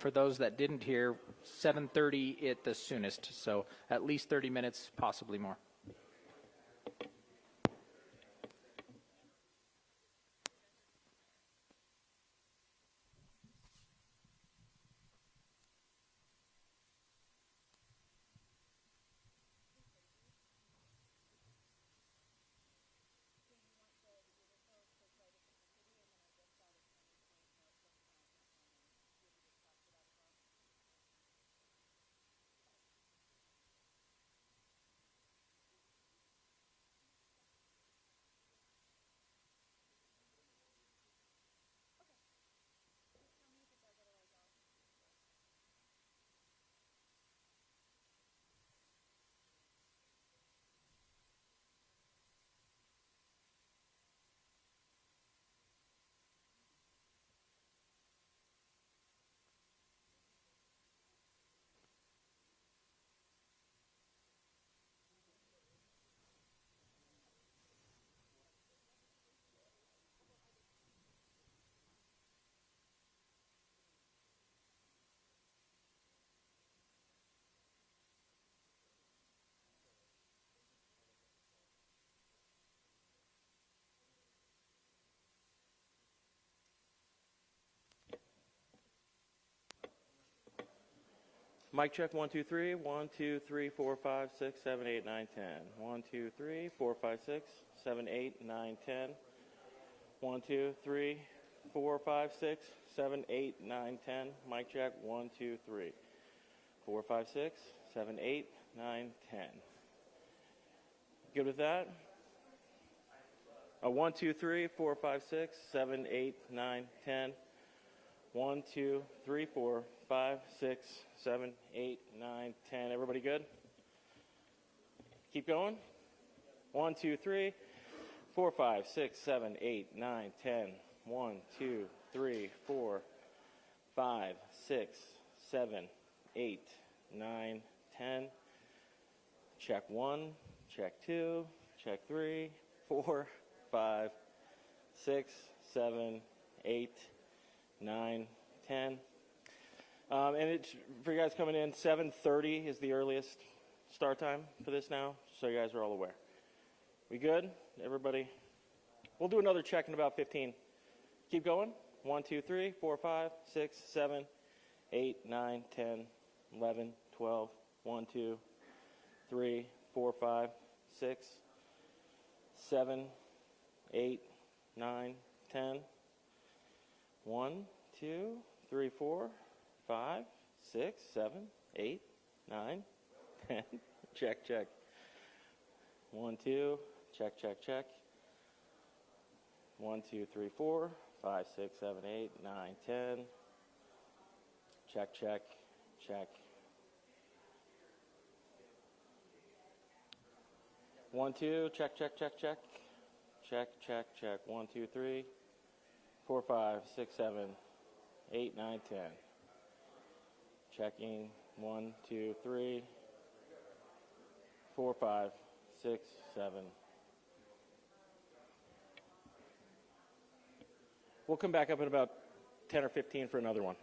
for those that didn't hear, 7:30 at the soonest, so at least 30 minutes, possibly more. Mic check, 1, 2, 3. 1, 2, 3, 4, 5, 6, 7, 8, 9, 10. 1, 2, 3, 4, 5, 6, 7, 8, 9, 10. 1, 2, 3, 4, 5, 6, 7, 8, 9, 10. Mic check, 1, 2, 3. 4, 5, 6, 7, 8, 9, 10. Good with that? 1, 2, 3, 4, 5, 6, 7, 8, 9, 10. 1, 2, 3, 4, 5, 6, 7, 8, 9, 10. Everybody good? Keep going. 1, 2, 3, 4, 5, 6, 7, 8, 9, 10. 1, 2, 3, 4, 5, 6, 7, 8, 9, 10. Check 1, check 2, check 3, 4, 5, 6, 7, 8, 9, 10. And it's for you guys coming in, 7:30 is the earliest start time for this now, so you guys are all aware. We good? Everybody? We'll do another check in about 15. Keep going. 1, 2, 3, 4, 5, 6, 7, 8, 9, 10, 11, 12. 1, 2, 3, 4, 5, 6, 7, 8, 9, 10. 1, 2, 3, 4, 5, 6, 7, 8, 9, 10. Check, check. 1, 2, check, check, check. 1, 2, 3, 4, 5, 6, 7, 8, 9, 10. Check, check, check. 1, 2, check, check, check, check. Check, check, check. 1, 2, 3, 4, 5, 6, 7, 8, 9, 10. Checking. 1, 2, 3, 4, 5, 6, 7. We'll come back up in about 10 or 15 for another one.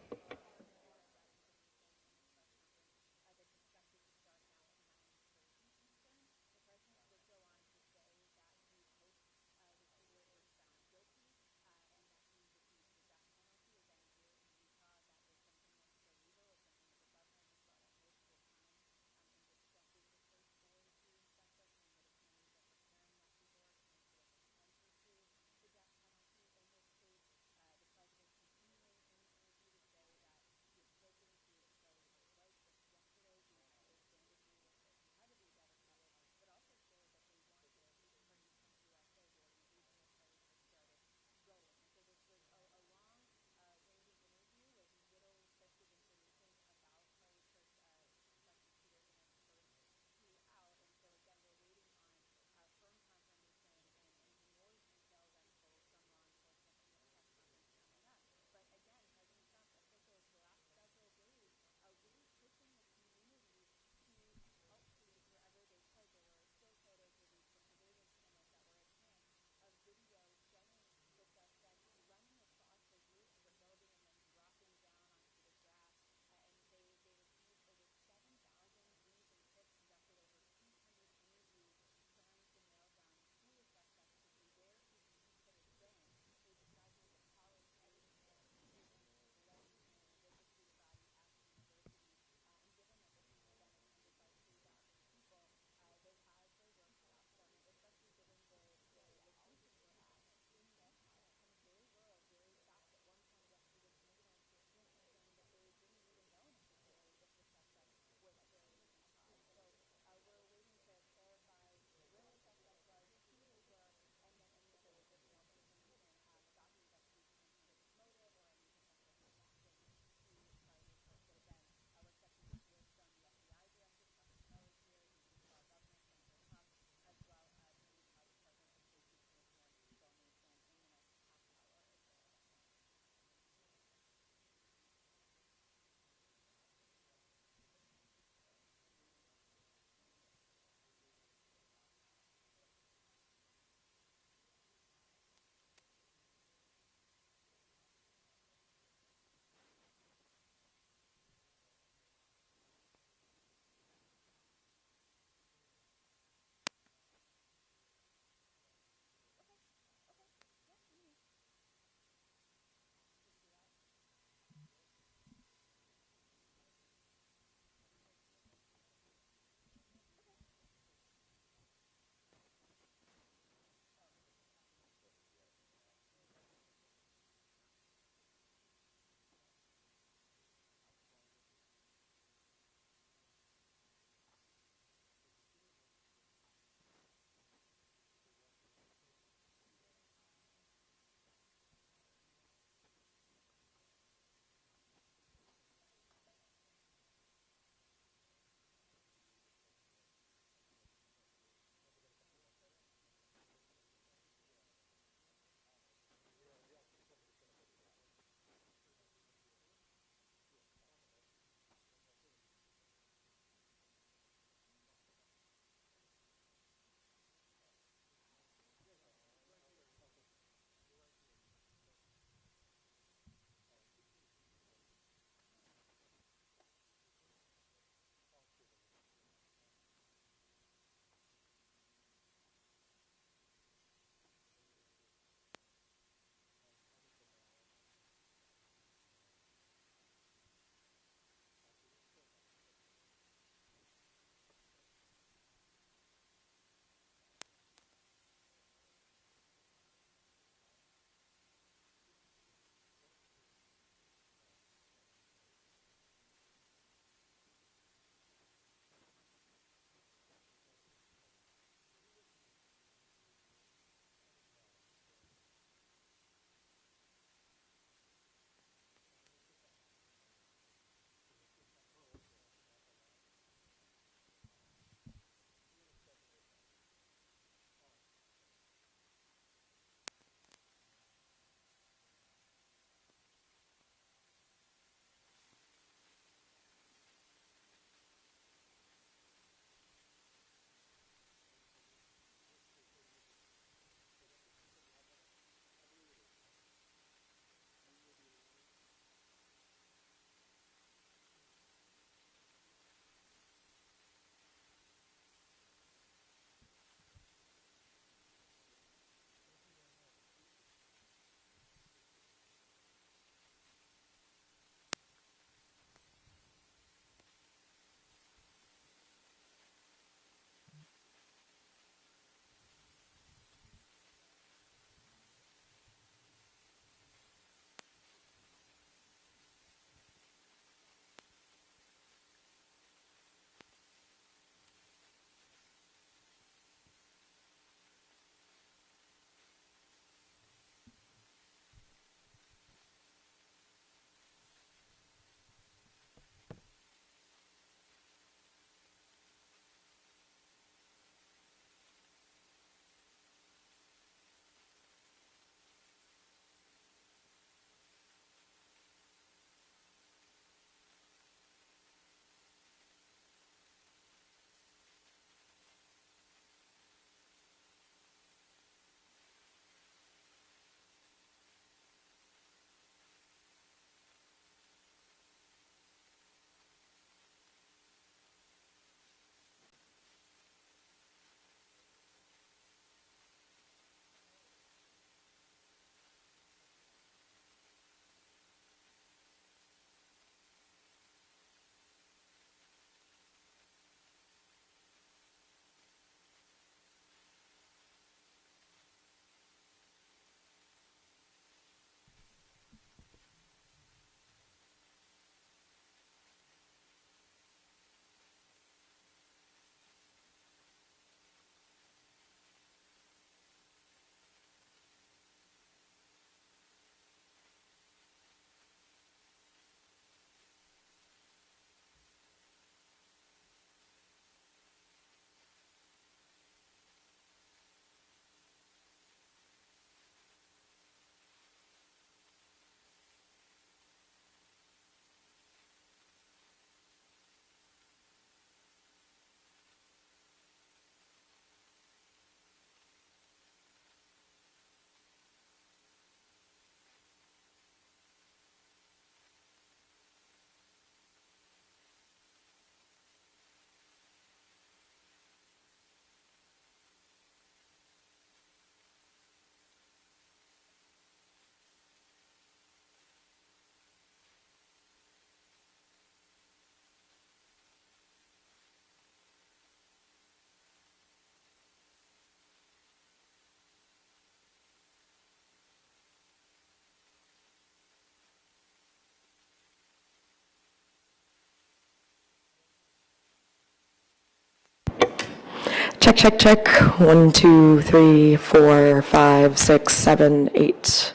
check, check, check. 1, 2, 3, 4, 5, 6, 7, 8.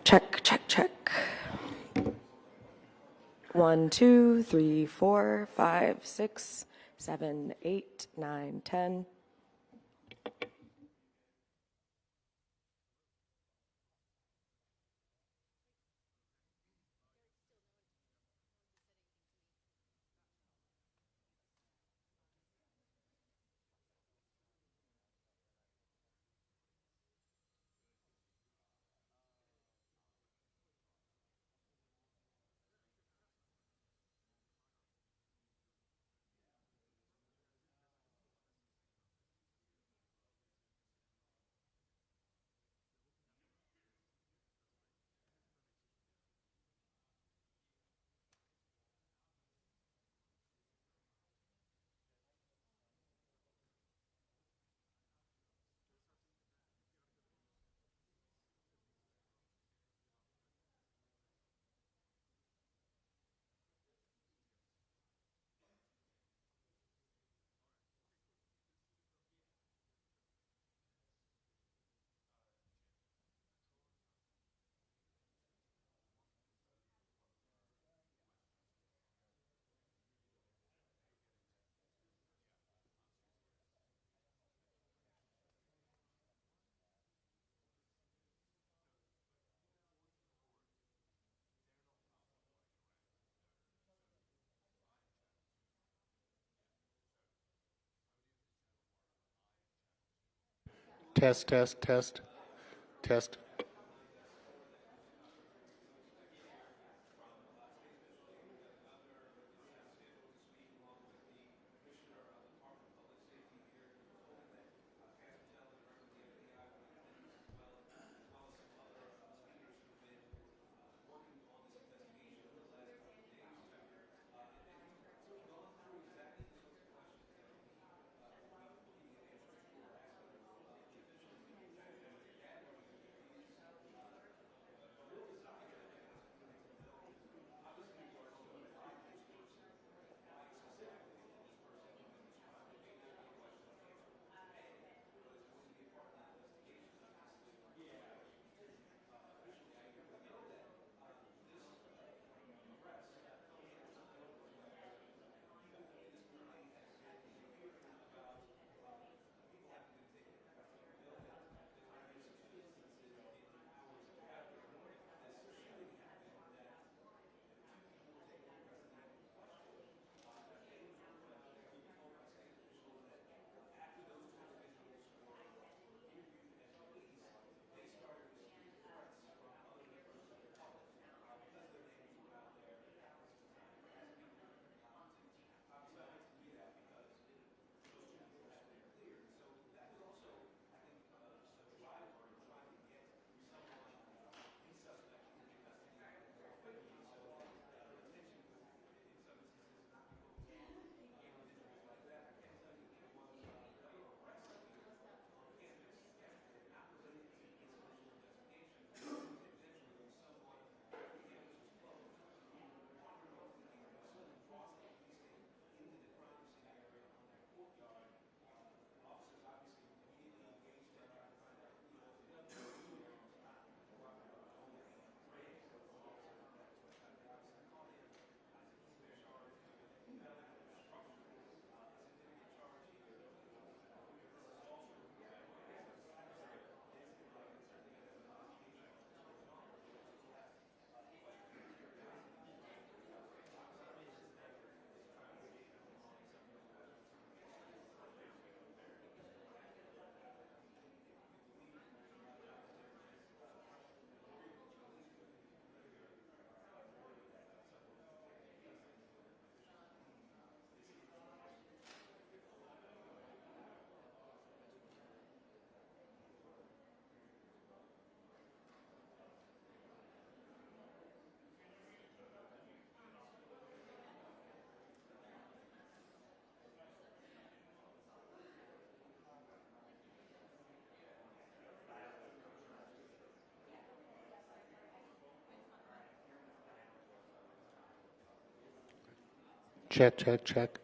Check, check, check. 1, 2, 3, 4, 5, 6, 7, 8, 9, 10. Test, test, test, test. Check, check, check.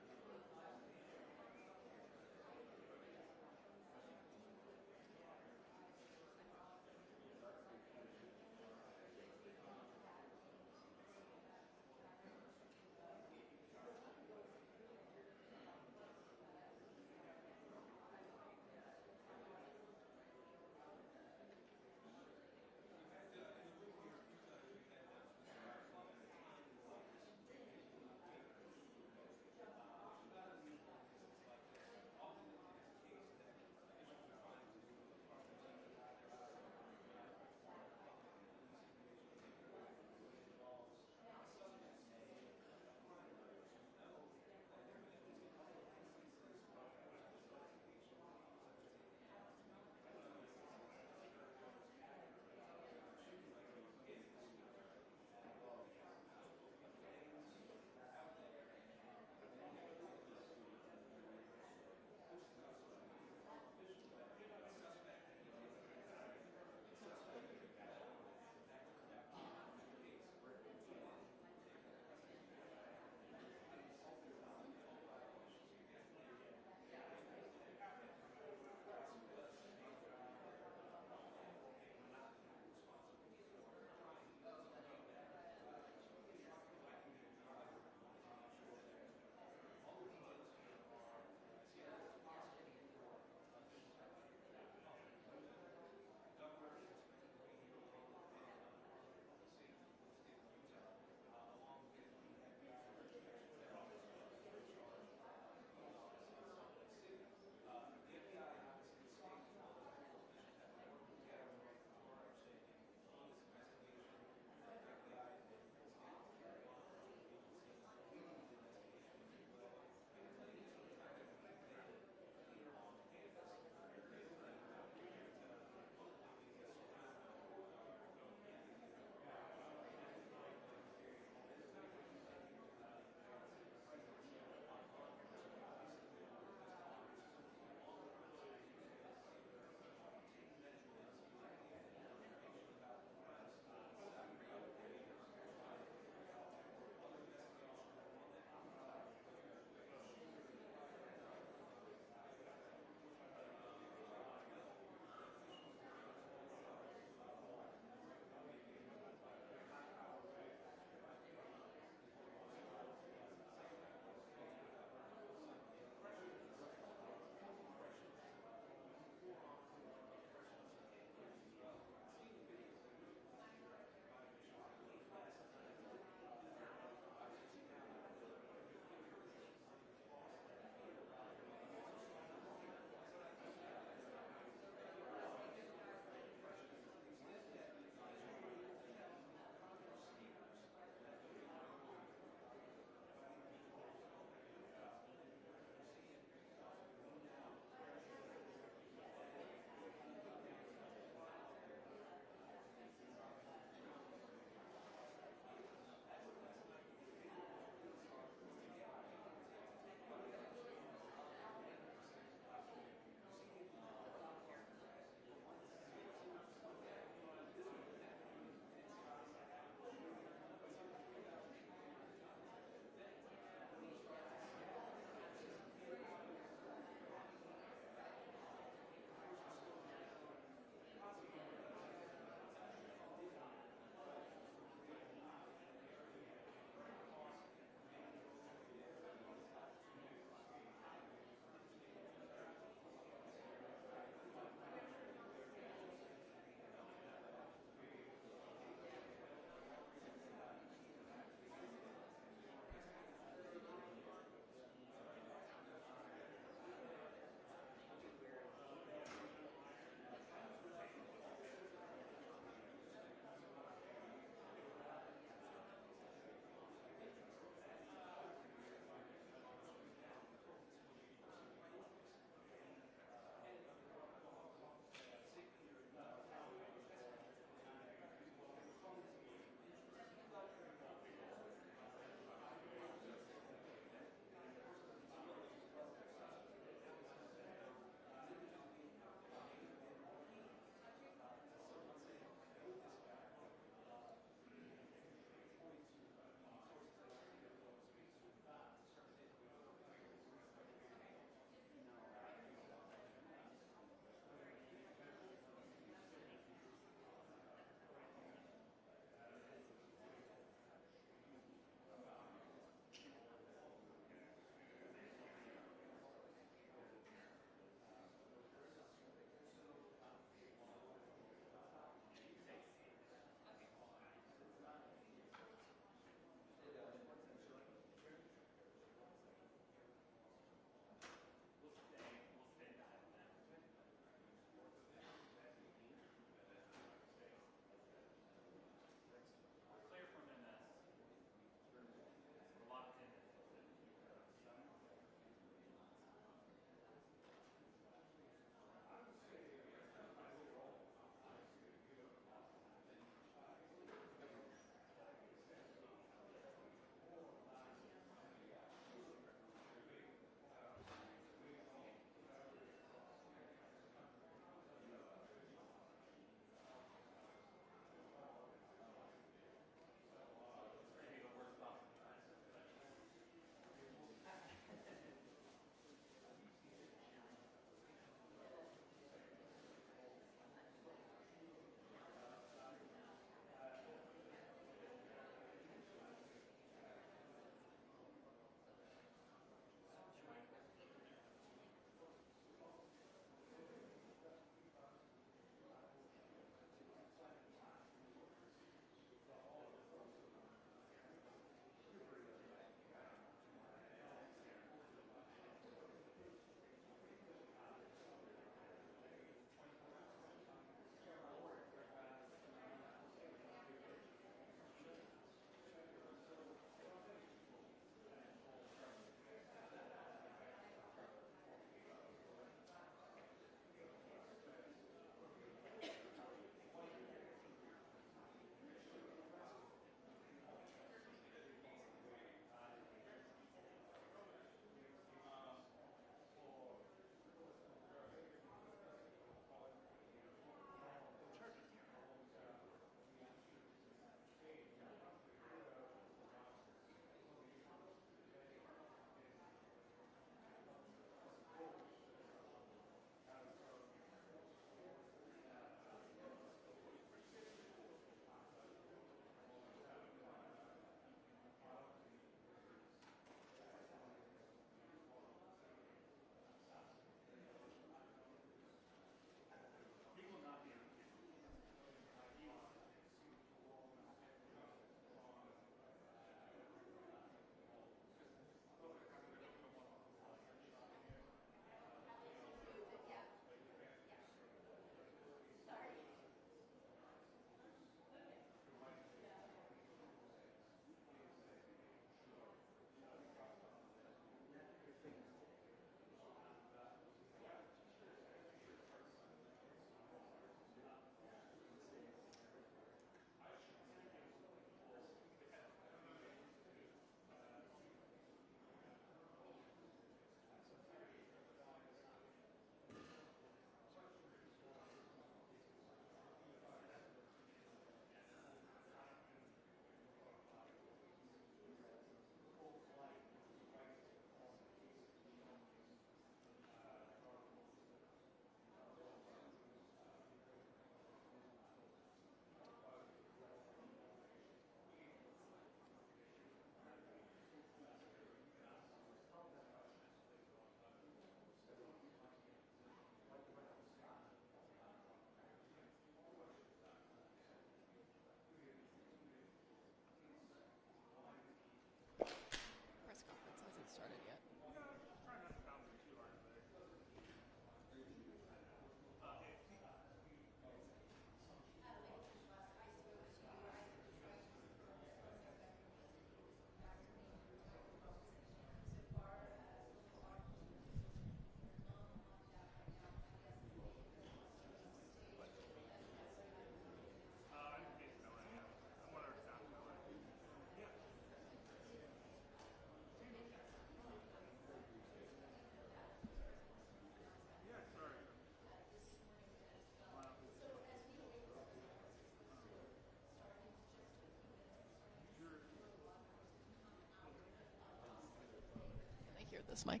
this mic.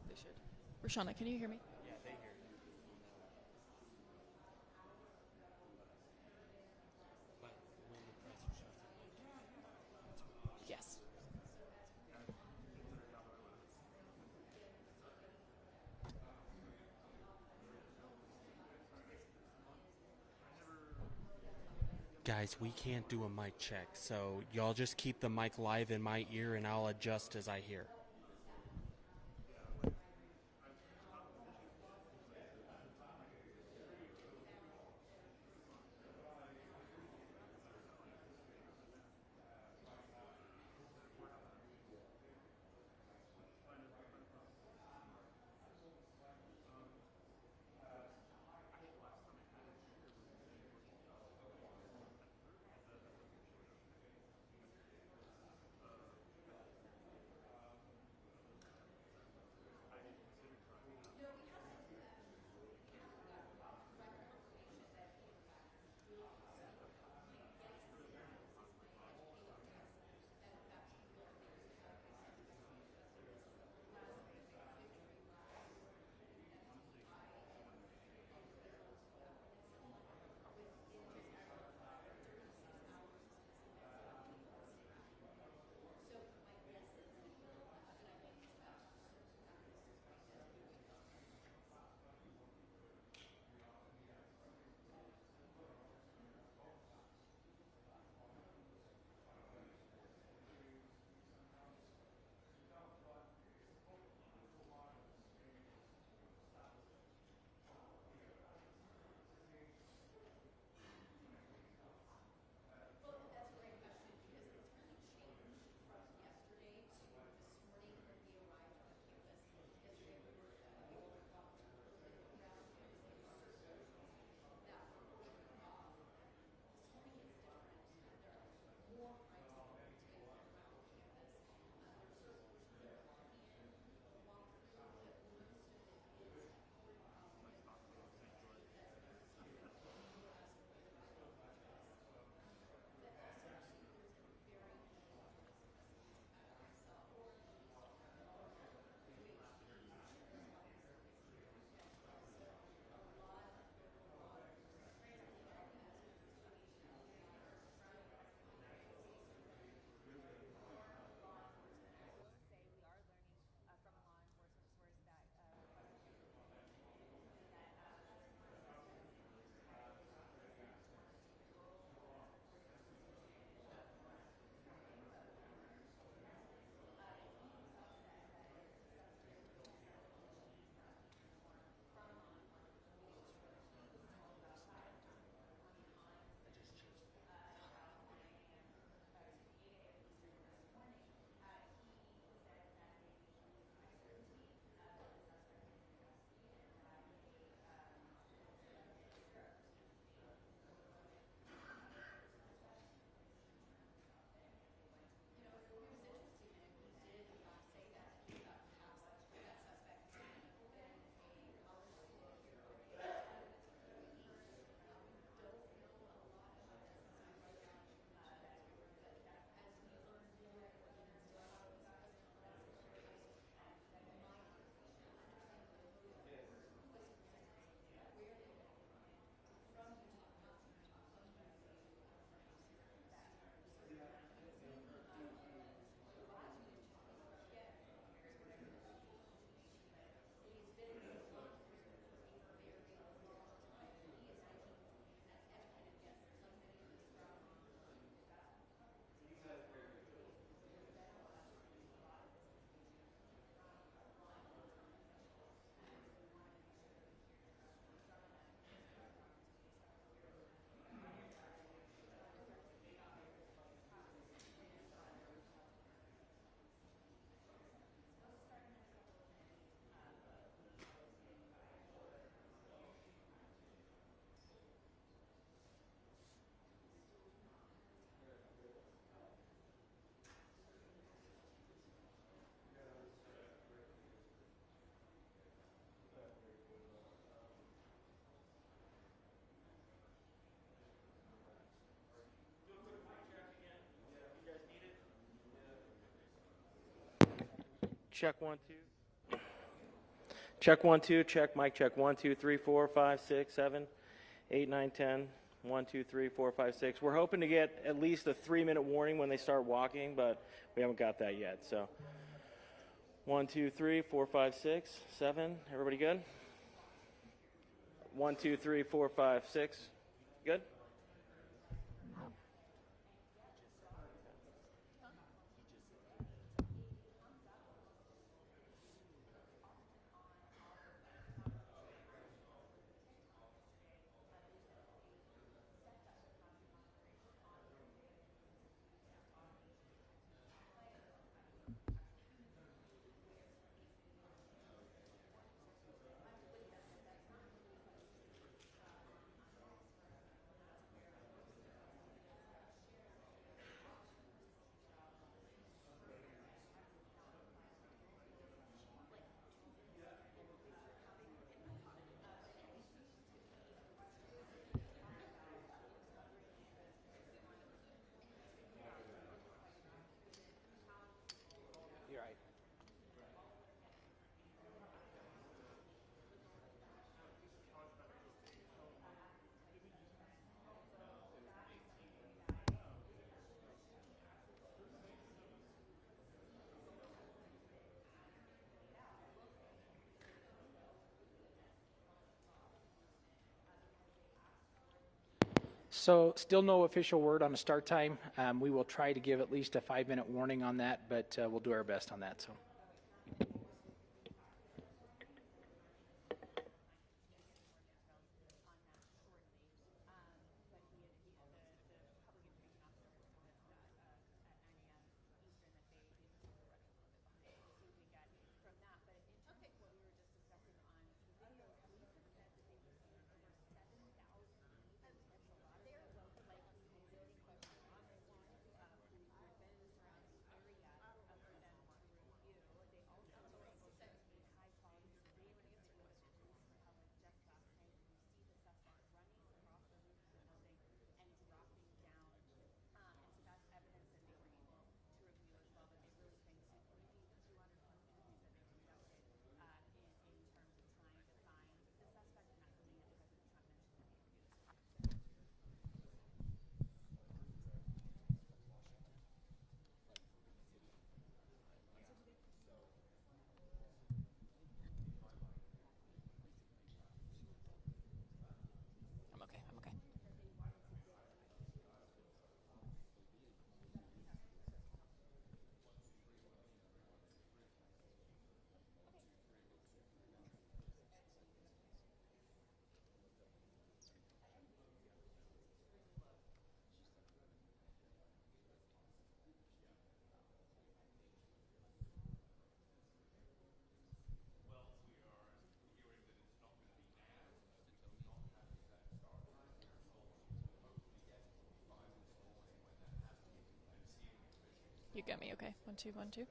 They should. Rashana, can you hear me? Yeah, they hear you. Yes. Guys, we can't do a mic check, so y'all just keep the mic live in my ear and I'll adjust as I hear. Check 1 2. Check 1 2. Check mic check 1 2 3 4 5 6 7 8 9 10. 1 2 3 4 5 6. We're hoping to get at least a 3-minute warning when they start walking, but we haven't got that yet. So 1 2 3 4 5 6 7. Everybody good? 1 2 3 4 5 6. Good. You're right. So still no official word on the start time. We will try to give at least a 5-minute warning on that, but we'll do our best on that. So. I'm okay. I'm okay. You got me. Okay. 1 2 1 2.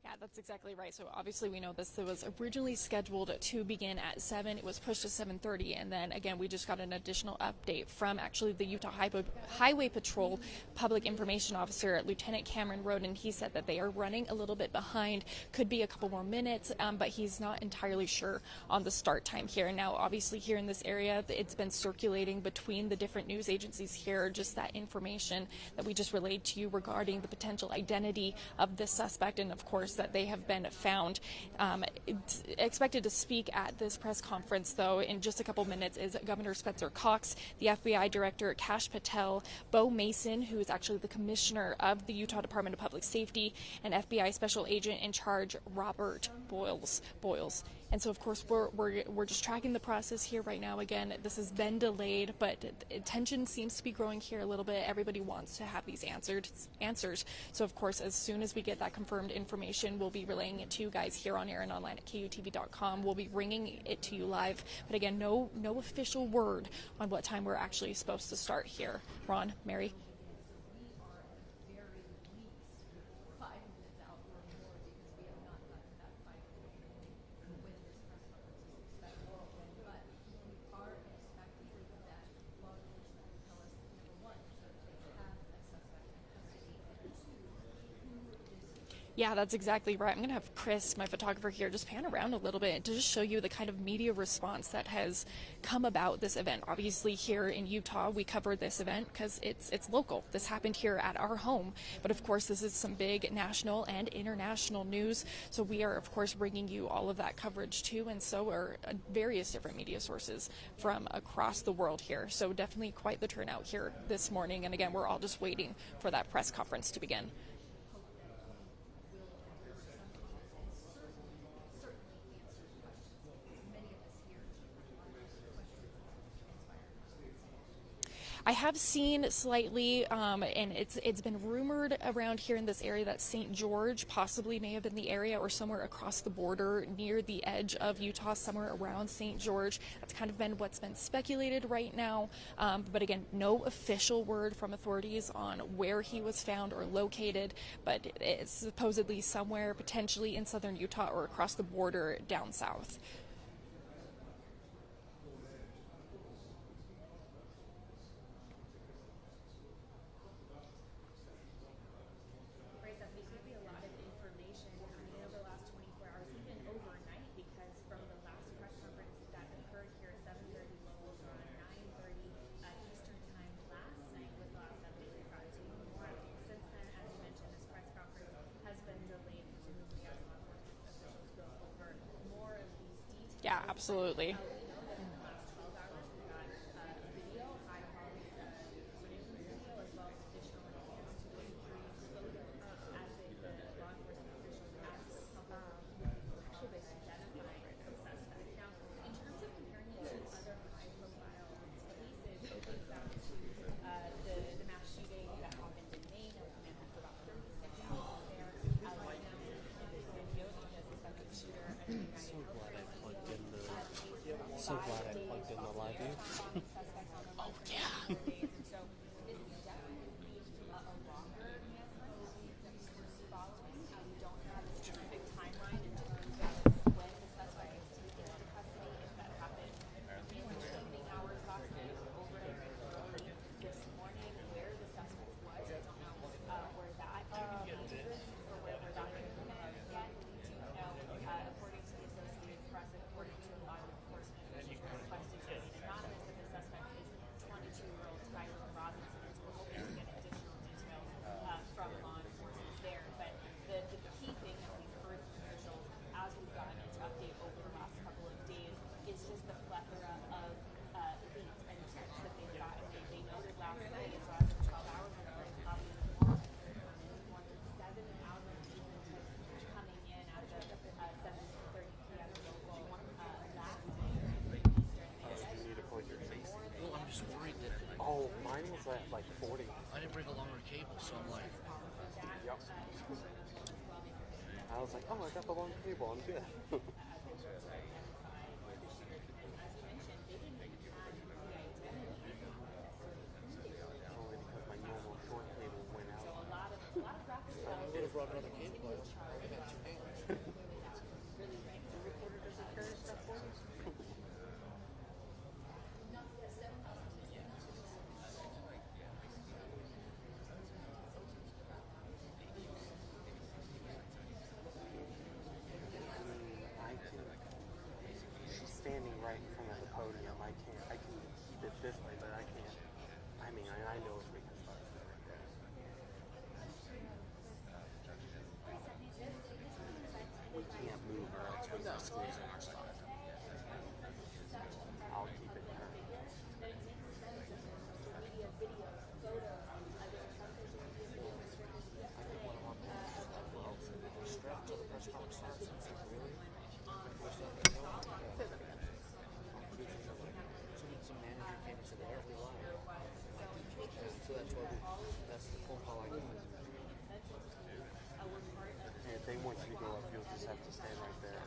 Yeah, that's exactly right. So obviously we know this. It was originally scheduled to begin at 7. It was pushed to 7:30, and then again we just got an additional update from actually the Utah Highway Patrol Public Information Officer, Lieutenant Cameron Roden. He said that they are running a little bit behind, could be a couple more minutes, but he's not entirely sure on the start time here. Now, obviously here in this area, it's been circulating between the different news agencies here, just that information that we just relayed to you regarding the potential identity of this suspect, and of course that they have been found. Expected to speak at this press conference, though, in just a couple minutes is Governor Spencer Cox, the FBI Director Kash Patel, Bo Mason, who is actually the Commissioner of the Utah Department of Public Safety, and FBI Special Agent in Charge Robert Boyles. And so, of course, we're just tracking the process here right now. Again, this has been delayed, but tension seems to be growing here a little bit. Everybody wants to have these answers. So, of course, as soon as we get that confirmed information, we'll be relaying it to you guys here on air and online at KUTV.com. We'll be bringing it to you live. But again, no official word on what time we're actually supposed to start here. Ron, Mary. Yeah, that's exactly right. I'm going to have Chris, my photographer here, just pan around a little bit to just show you the kind of media response that has come about this event. Obviously, here in Utah, we covered this event because it's local. This happened here at our home. But of course, this is some big national and international news. So we are, of course, bringing you all of that coverage too. And so are various different media sources from across the world here. So definitely quite the turnout here this morning. And again, we're all just waiting for that press conference to begin. I have seen slightly, and it's been rumored around here in this area that St. George possibly may have been the area, or somewhere across the border near the edge of Utah, somewhere around St. George. That's kind of been what's been speculated right now. But again, no official word from authorities on where he was found or located, but it's supposedly somewhere potentially in southern Utah or across the border down south. Yeah, absolutely. So glad I plugged in the live view. Oh, yeah. Oh, mine was at like 40. I didn't bring a longer cable, so I'm like, Yep. I was like, oh, I got the long cable. I'm good. Only because my normal short cable went out. I would have brought another cable. I got two hands. She's standing right in front of the podium. I can keep it this way, but I can't. I mean, I know if we can start. We can't move or else we're just losing our spot. I'll keep it there. I think one of our people strapped to the press conference starts and said, really? just have to stand right there.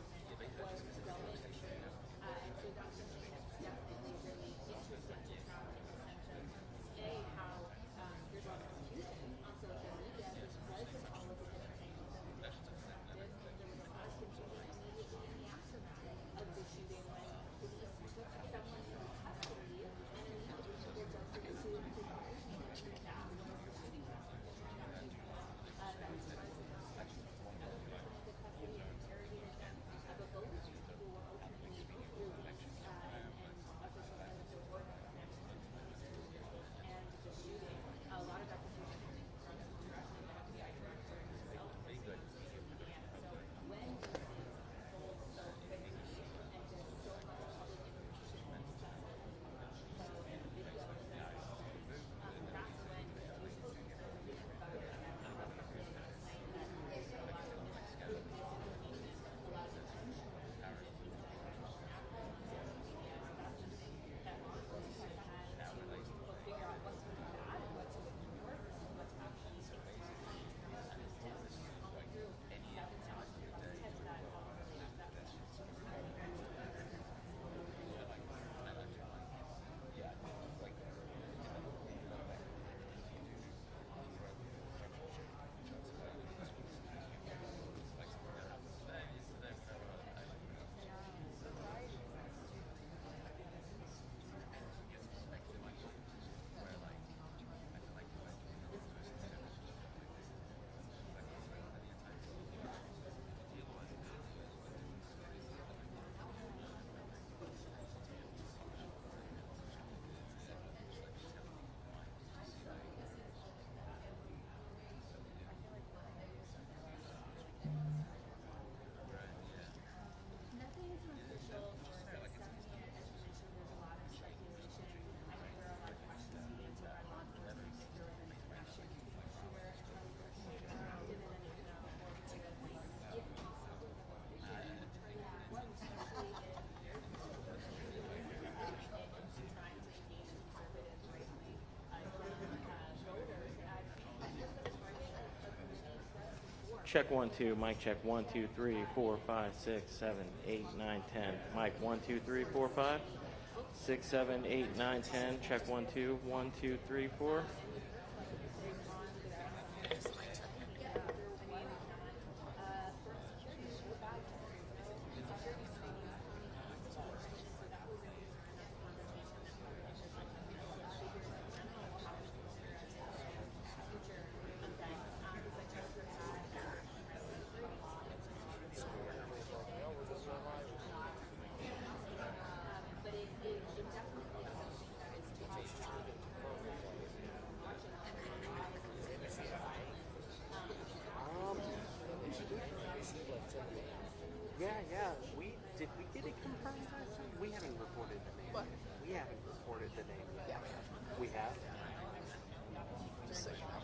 Check 1 2. Mic check 1 2 3 4 5 6 7 8 9 10. Mic 1 2 3 4 5 6 7 8 9 10. Check 1 2 1 2 3 4. Yeah. We get it confirmed? We haven't reported the name. What? We haven't reported the name yet. We have? Just so you know.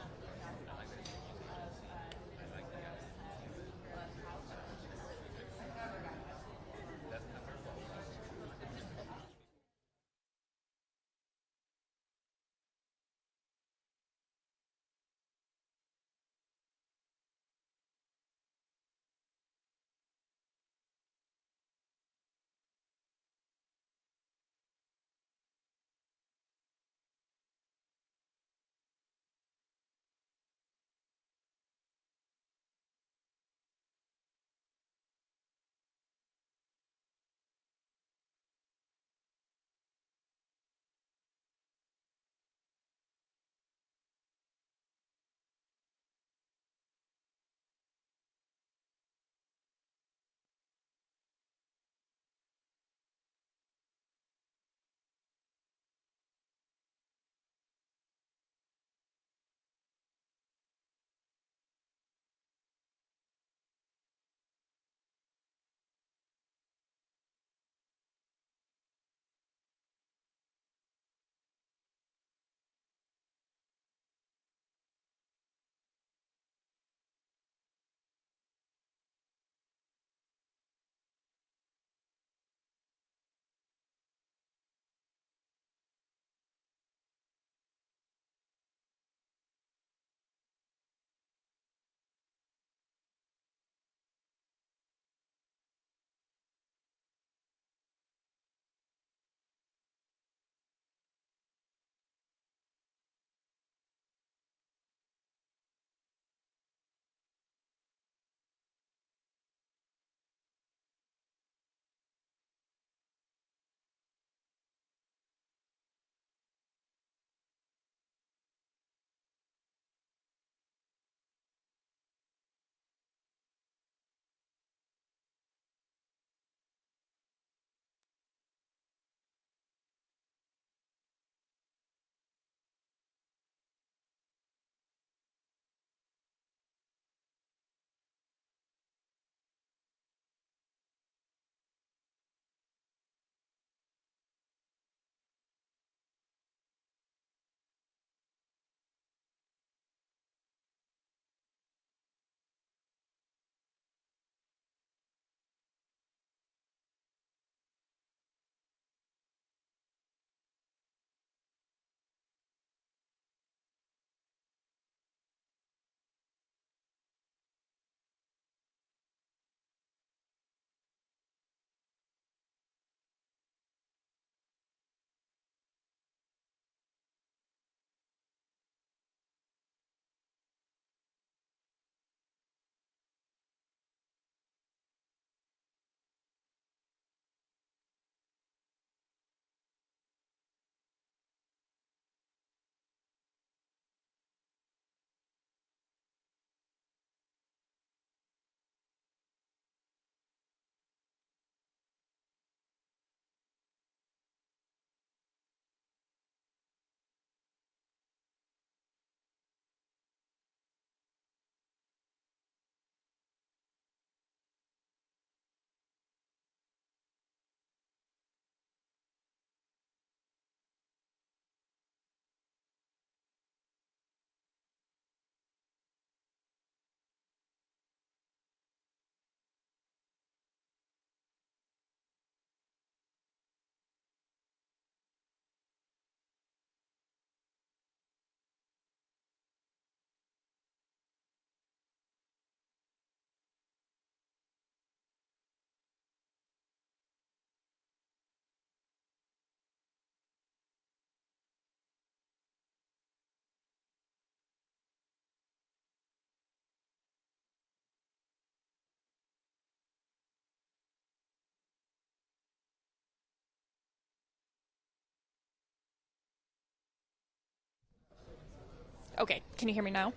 Okay, can you hear me now?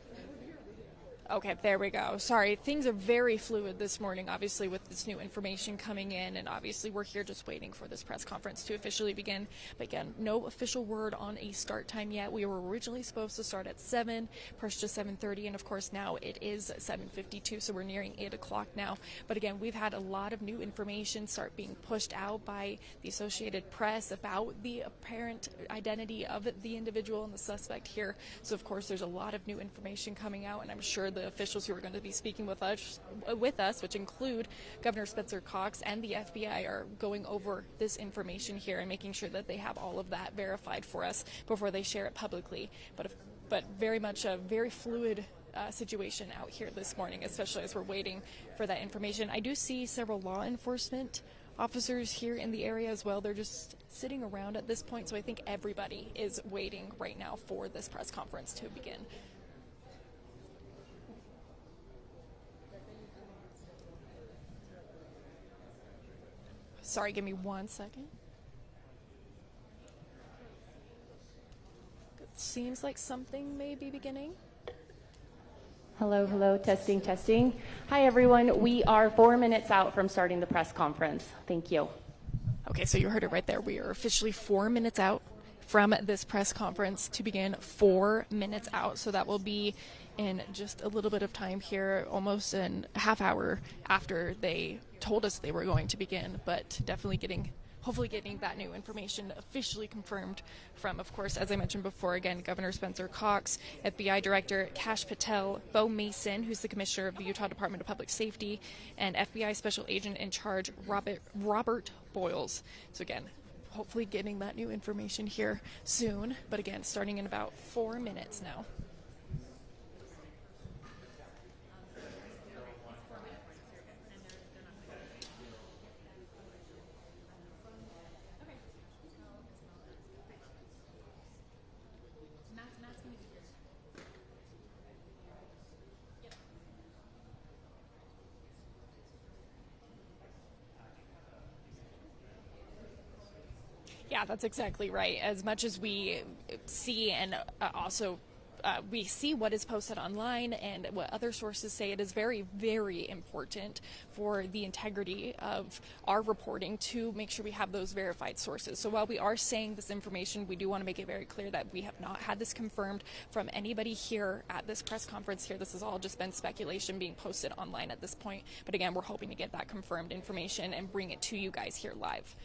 Okay, there we go. Sorry, things are very fluid this morning, obviously, with this new information coming in, and obviously we're here just waiting for this press conference to officially begin. But again, no official word on a start time yet. We were originally supposed to start at 7, pushed to 7:30, and of course now it is 7:52, so we're nearing 8 o'clock now. But again, we've had a lot of new information start being pushed out by the Associated Press about the apparent identity of the individual and the suspect here. So of course there's a lot of new information coming out, and I'm sure the officials who are going to be speaking with us, which include Governor Spencer Cox and the FBI, are going over this information here and making sure that they have all of that verified for us before they share it publicly. But very much a very fluid situation out here this morning, especially as we're waiting for that information. I do see several law enforcement officers here in the area as well. They're just sitting around at this point, so I think everybody is waiting right now for this press conference to begin. Sorry, give me 1 second. It seems like something may be beginning. Hello, hello, testing, testing. Hi, everyone. We are 4 minutes out from starting the press conference. Thank you. Okay, so you heard it right there. We are officially 4 minutes out from this press conference to begin. 4 minutes out. So that will be in just a little bit of time here, almost a half hour after they told us they were going to begin, but definitely hopefully getting that new information officially confirmed from, of course, as I mentioned before, again, Governor Spencer Cox, FBI Director Kash Patel, Bo Mason, who's the Commissioner of the Utah Department of Public Safety, and FBI Special Agent in Charge Robert Boyles. So again, hopefully getting that new information here soon, but again, starting in about 4 minutes now. Yeah, that's exactly right. As much as we see and also we see what is posted online and what other sources say, it is very, very important for the integrity of our reporting to make sure we have those verified sources. So while we are saying this information, we do want to make it very clear that we have not had this confirmed from anybody here at this press conference here. This has all just been speculation being posted online at this point. But again, we're hoping to get that confirmed information and bring it to you guys here live.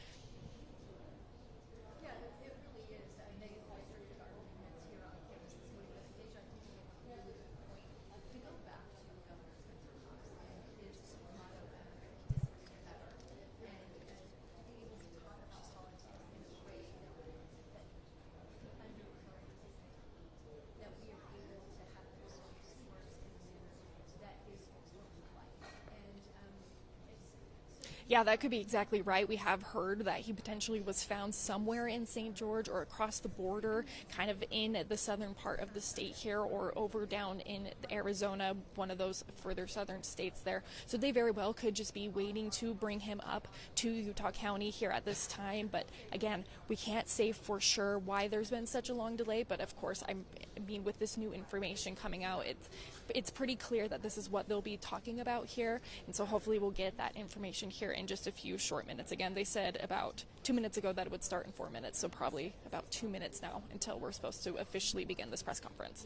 Yeah, that could be exactly right. We have heard that he potentially was found somewhere in St. George or across the border, kind of in the southern part of the state here, or over down in Arizona, one of those further southern states there. So they very well could just be waiting to bring him up to Utah County here at this time. But again, we can't say for sure why there's been such a long delay. But of course, I mean, with this new information coming out, it's pretty clear that this is what they'll be talking about here. And so hopefully we'll get that information here in just a few short minutes. Again, they said about 2 minutes ago that it would start in 4 minutes, so probably about 2 minutes now until we're supposed to officially begin this press conference.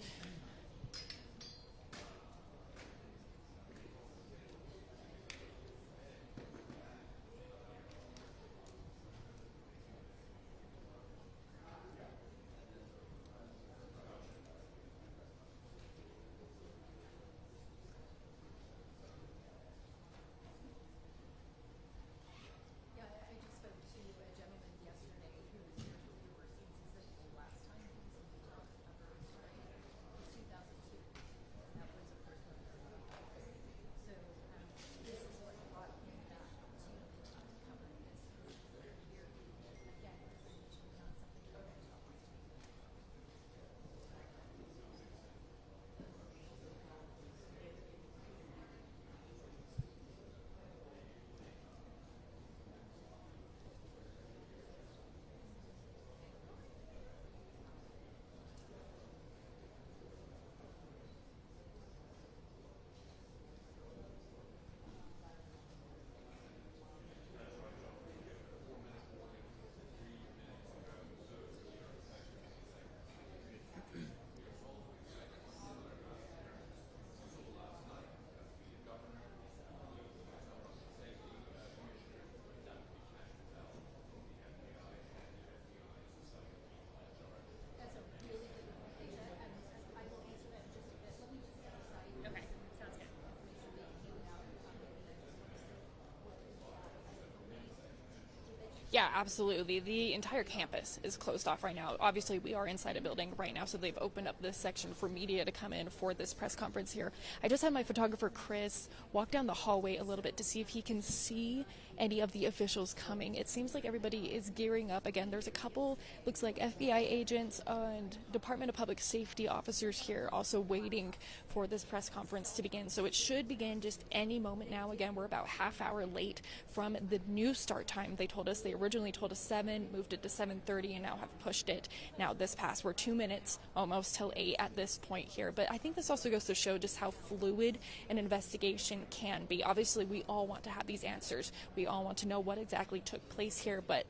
Yeah, absolutely. The entire campus is closed off right now. Obviously, we are inside a building right now, so they've opened up this section for media to come in for this press conference here. I just had my photographer, Chris, walk down the hallway a little bit to see if he can see any of the officials coming. It seems like everybody is gearing up. Again, there's a couple, looks like FBI agents and Department of Public Safety officers here also waiting for this press conference to begin. So it should begin just any moment now. Again, we're about half hour late from the new start time. They told us, they originally told us 7, moved it to 7:30, and now have pushed it. Now this past, we're 2 minutes almost till 8 at this point here. But I think this also goes to show just how fluid an investigation can be. Obviously, we all want to have these answers. We all want to know what exactly took place here, but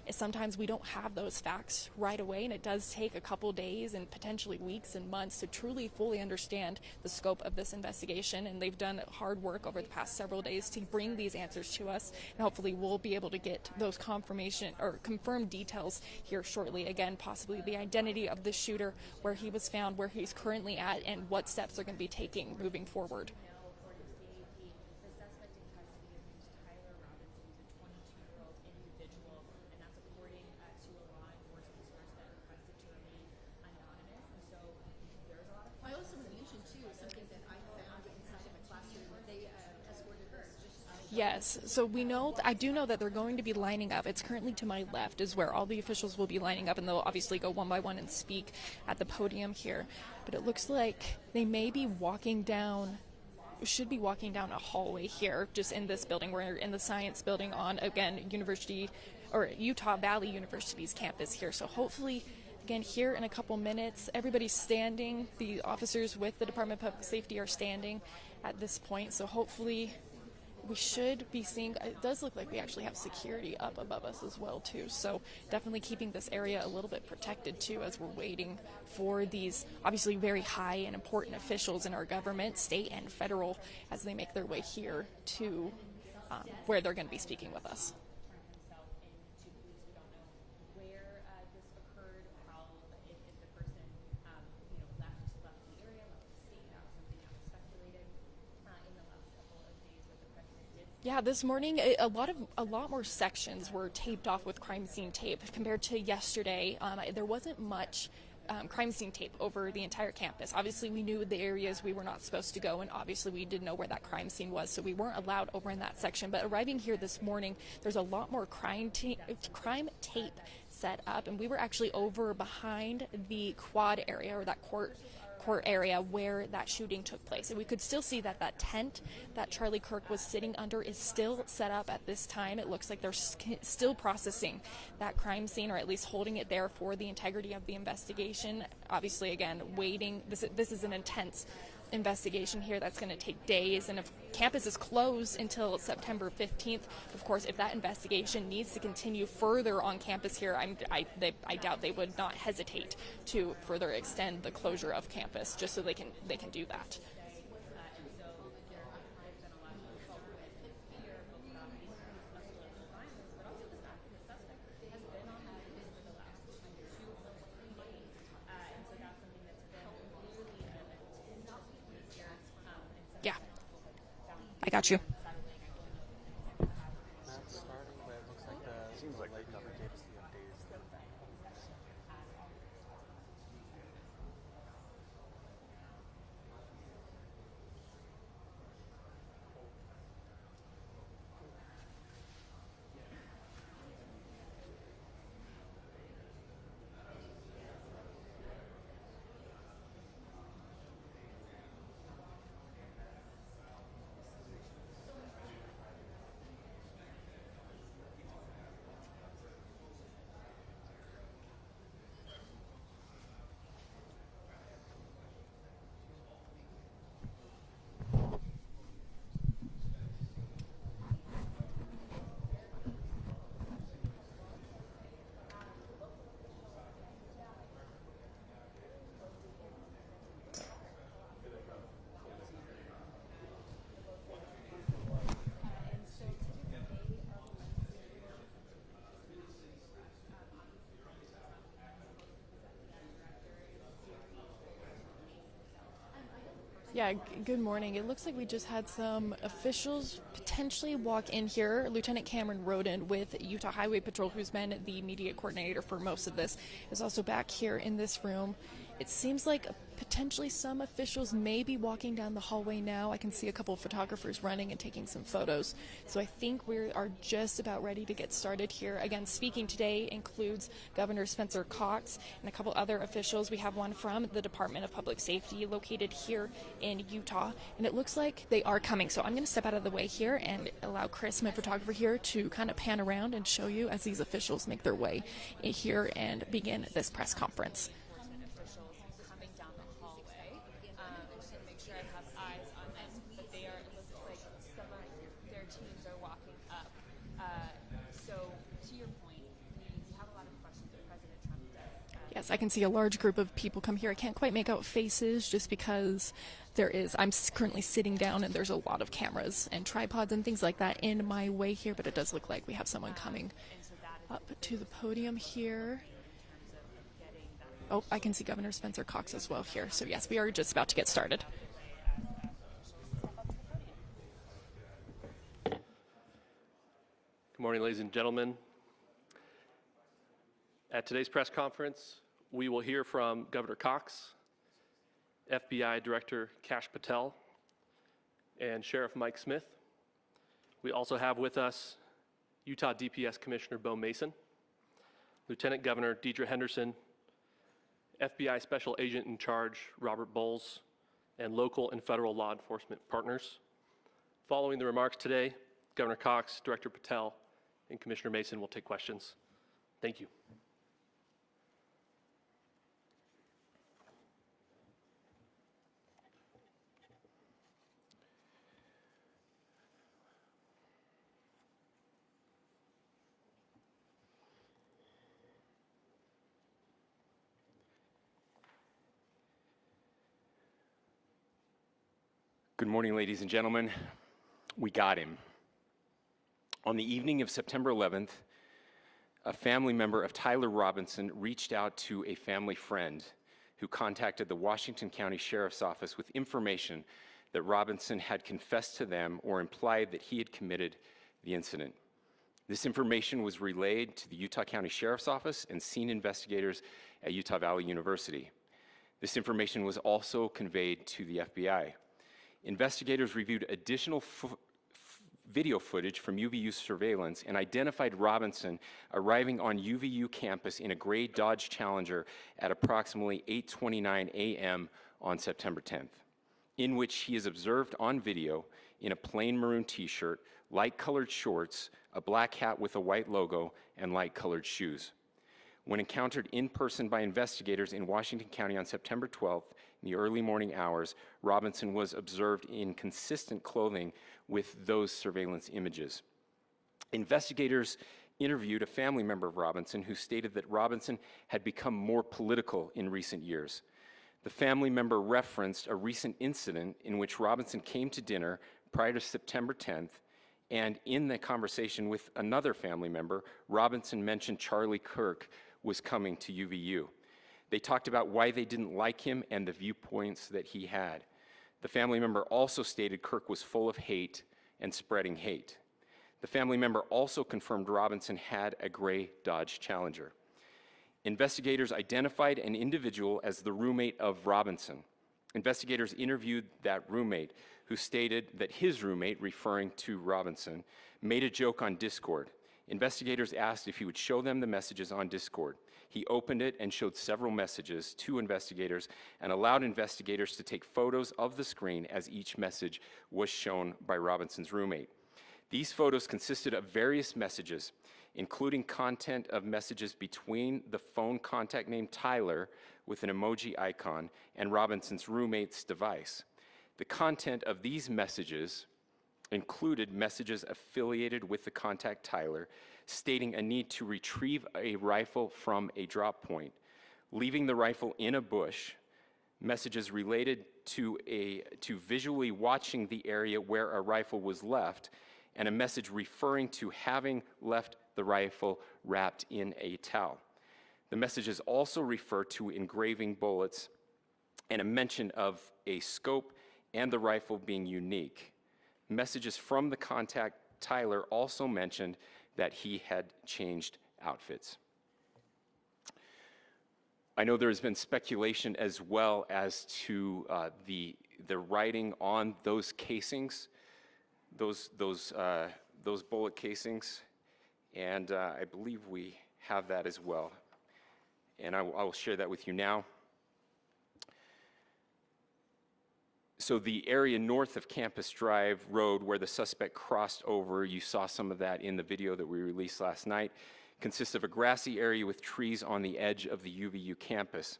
sometimes we don't have those facts right away, and it does take a couple days and potentially weeks and months to truly fully understand the scope of this investigation. And they've done hard work over the past several days to bring these answers to us, and hopefully we'll be able to get those confirmation or confirmed details here shortly. Again, possibly the identity of the shooter, where he was found, where he's currently at, and what steps they're going to be taking moving forward. Yes, so we know, I do know that they're going to be lining up. It's currently to my left is where all the officials will be lining up, and they'll obviously go one by one and speak at the podium here. But it looks like they may be walking down, should be walking down a hallway here, just in this building. We're in the science building on, again, University, or Utah Valley University's campus here. So hopefully, again, here in a couple minutes, everybody's standing. The officers with the Department of Public Safety are standing at this point. So hopefully we should be seeing, it does look like we actually have security up above us as well too, so definitely keeping this area a little bit protected too as we're waiting for these obviously very high and important officials in our government, state and federal, as they make their way here to where they're going to be speaking with us. Yeah, this morning a lot more sections were taped off with crime scene tape compared to yesterday. There wasn't much crime scene tape over the entire campus. Obviously, we knew the areas we were not supposed to go, and obviously we didn't know where that crime scene was, so we weren't allowed over in that section. But arriving here this morning, there's a lot more crime tape set up, and we were actually over behind the quad area, or that court area where that shooting took place, and we could still see that that tent that Charlie Kirk was sitting under is still set up at this time. It looks like they're still processing that crime scene, or at least holding it there for the integrity of the investigation. Obviously, again, waiting. This is an intense investigation here that's going to take days, and if campus is closed until September 15th, of course, if that investigation needs to continue further on campus here, I doubt they would not hesitate to further extend the closure of campus just so they can do that. Yeah, I got you. That's starting, but it looks like the seems like the cover gives the updated. Yeah, good morning. It looks like we just had some officials potentially walk in here. Lieutenant Cameron Roden with Utah Highway Patrol, who's been the media coordinator for most of this, is also back here in this room. It seems like potentially some officials may be walking down the hallway now. I can see a couple of photographers running and taking some photos. So I think we are just about ready to get started here. Again, speaking today includes Governor Spencer Cox and a couple other officials. We have one from the Department of Public Safety located here in Utah, and it looks like they are coming. So I'm going to step out of the way here and allow Chris, my photographer here, to kind of pan around and show you as these officials make their way in here and begin this press conference. Yes, I can see a large group of people come here. I can't quite make out faces just because I'm currently sitting down and there's a lot of cameras and tripods and things like that in my way here, but it does look like we have someone coming up to the podium here. Oh, I can see Governor Spencer Cox as well here. So yes, we are just about to get started. Good morning, ladies and gentlemen. At today's press conference, we will hear from Governor Cox, FBI Director Kash Patel, and Sheriff Mike Smith. We also have with us Utah DPS Commissioner Bo Mason, Lieutenant Governor Deidre Henderson, FBI Special Agent in Charge Robert Bowles, and local and federal law enforcement partners. Following the remarks today, Governor Cox, Director Patel, and Commissioner Mason will take questions. Thank you. Good morning, ladies and gentlemen. We got him. On the evening of September 11th, a family member of Tyler Robinson reached out to a family friend who contacted the Washington County Sheriff's Office with information that Robinson had confessed to them or implied that he had committed the incident. This information was relayed to the Utah County Sheriff's Office and scene investigators at Utah Valley University. This information was also conveyed to the FBI. Investigators reviewed additional video footage from UVU surveillance and identified Robinson arriving on UVU campus in a gray Dodge Challenger at approximately 8:29 a.m. on September 10th, in which he is observed on video in a plain maroon t-shirt, light-colored shorts, a black hat with a white logo, and light-colored shoes. When encountered in person by investigators in Washington County on September 12th, in the early morning hours, Robinson was observed in consistent clothing with those surveillance images. Investigators interviewed a family member of Robinson who stated that Robinson had become more political in recent years. The family member referenced a recent incident in which Robinson came to dinner prior to September 10th, and in the conversation with another family member, Robinson mentioned Charlie Kirk was coming to UVU. They talked about why they didn't like him and the viewpoints that he had. The family member also stated Kirk was full of hate and spreading hate. The family member also confirmed Robinson had a gray Dodge Challenger. Investigators identified an individual as the roommate of Robinson. Investigators interviewed that roommate, who stated that his roommate, referring to Robinson, made a joke on Discord. Investigators asked if he would show them the messages on Discord. He opened it and showed several messages to investigators and allowed investigators to take photos of the screen as each message was shown by Robinson's roommate. These photos consisted of various messages, including content of messages between the phone contact name Tyler with an emoji icon and Robinson's roommate's device. The content of these messages included messages affiliated with the contact Tyler, stating a need to retrieve a rifle from a drop point, leaving the rifle in a bush, messages related to visually watching the area where a rifle was left, and a message referring to having left the rifle wrapped in a towel. The messages also refer to engraving bullets and a mention of a scope and the rifle being unique. Messages from the contact, Tyler, also mentioned that he had changed outfits. I know there has been speculation as well as to the writing on those casings, those bullet casings, and I believe we have that as well. And I will share that with you now. So the area north of Campus Drive Road where the suspect crossed over, you saw some of that in the video that we released last night, consists of a grassy area with trees on the edge of the UVU campus.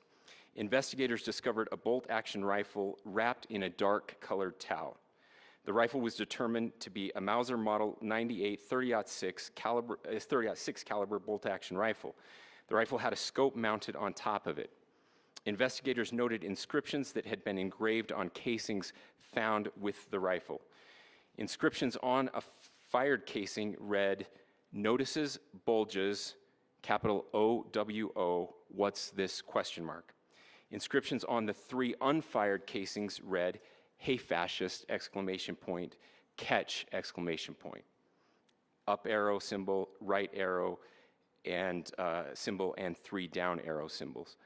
Investigators discovered a bolt-action rifle wrapped in a dark-colored towel. The rifle was determined to be a Mauser Model 98 30-06 caliber bolt-action rifle. The rifle had a scope mounted on top of it. Investigators noted inscriptions that had been engraved on casings found with the rifle. Inscriptions on a fired casing read, "Notices bulges, capital OWO, what's this, question mark." Inscriptions on the 3 unfired casings read, "Hey fascist, exclamation point, catch, exclamation point." Up arrow symbol, right arrow and symbol, and 3 down arrow symbols.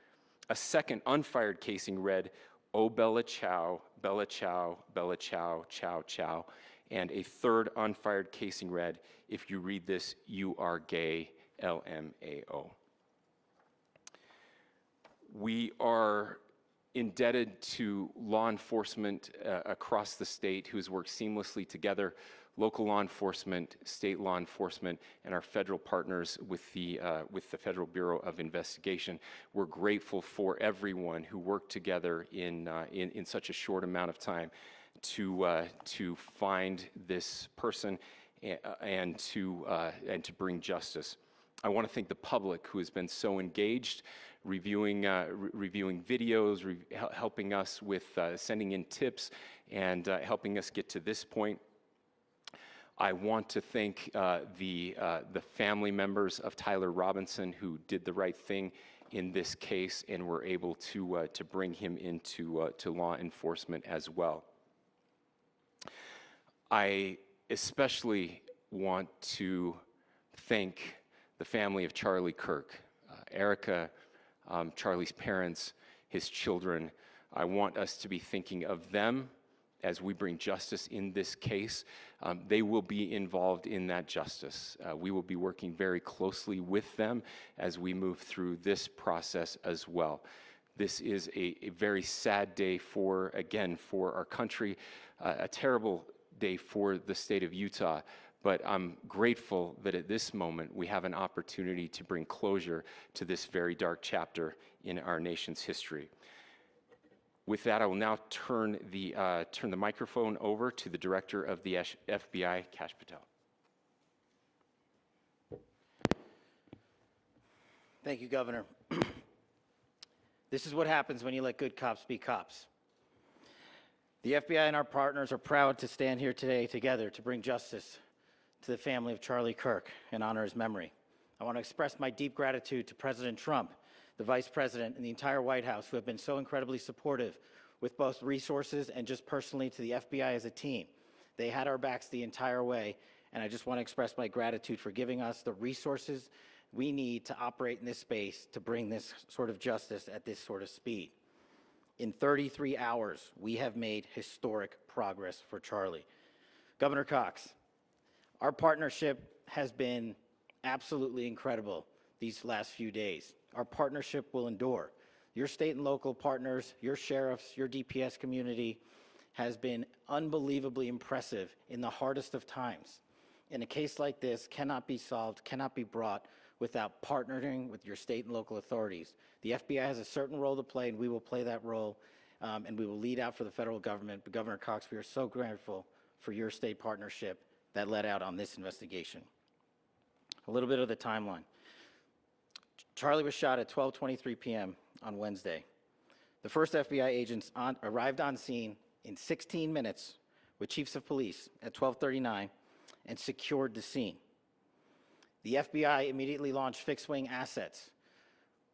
A second unfired casing read, "Oh Bella Chow, Bella Chow, Bella Chow, Chow Chow." And a third unfired casing read, "If you read this, you are gay, LMAO." We are indebted to law enforcement across the state who has worked seamlessly together, local law enforcement, state law enforcement, and our federal partners with the Federal Bureau of Investigation. We're grateful for everyone who worked together in such a short amount of time to find this person and to bring justice. I want to thank the public who has been so engaged, reviewing videos, helping us with sending in tips, and helping us get to this point. I want to thank the family members of Tyler Robinson who did the right thing in this case and were able to bring him into to law enforcement as well. I especially want to thank the family of Charlie Kirk, Erica, Charlie's parents, his children. I want us to be thinking of them as we bring justice in this case. They will be involved in that justice. We will be working very closely with them as we move through this process as well. This is a very sad day for our country, a terrible day for the state of Utah, but I'm grateful that at this moment we have an opportunity to bring closure to this very dark chapter in our nation's history. With that, I will now turn the microphone over to the Director of the FBI, Kash Patel. Thank you, Governor. This is what happens when you let good cops be cops. The FBI and our partners are proud to stand here today together to bring justice to the family of Charlie Kirk and honor his memory. I want to express my deep gratitude to President Trump, the Vice President, and the entire White House who have been so incredibly supportive with both resources and just personally to the FBI as a team. They had our backs the entire way, and I just want to express my gratitude for giving us the resources we need to operate in this space to bring this sort of justice at this sort of speed. In 33 hours, we have made historic progress for Charlie. Governor Cox, our partnership has been absolutely incredible these last few days. Our partnership will endure. Your state and local partners, your sheriffs, your DPS community has been unbelievably impressive in the hardest of times. And a case like this cannot be solved, cannot be brought without partnering with your state and local authorities. The FBI has a certain role to play, and we will play that role, and we will lead out for the federal government. But Governor Cox, we are so grateful for your state partnership that led out on this investigation. A little bit of the timeline. Charlie was shot at 12:23 p.m. on Wednesday. The first FBI agents arrived on scene in 16 minutes with chiefs of police at 12:39 and secured the scene. The FBI immediately launched fixed-wing assets.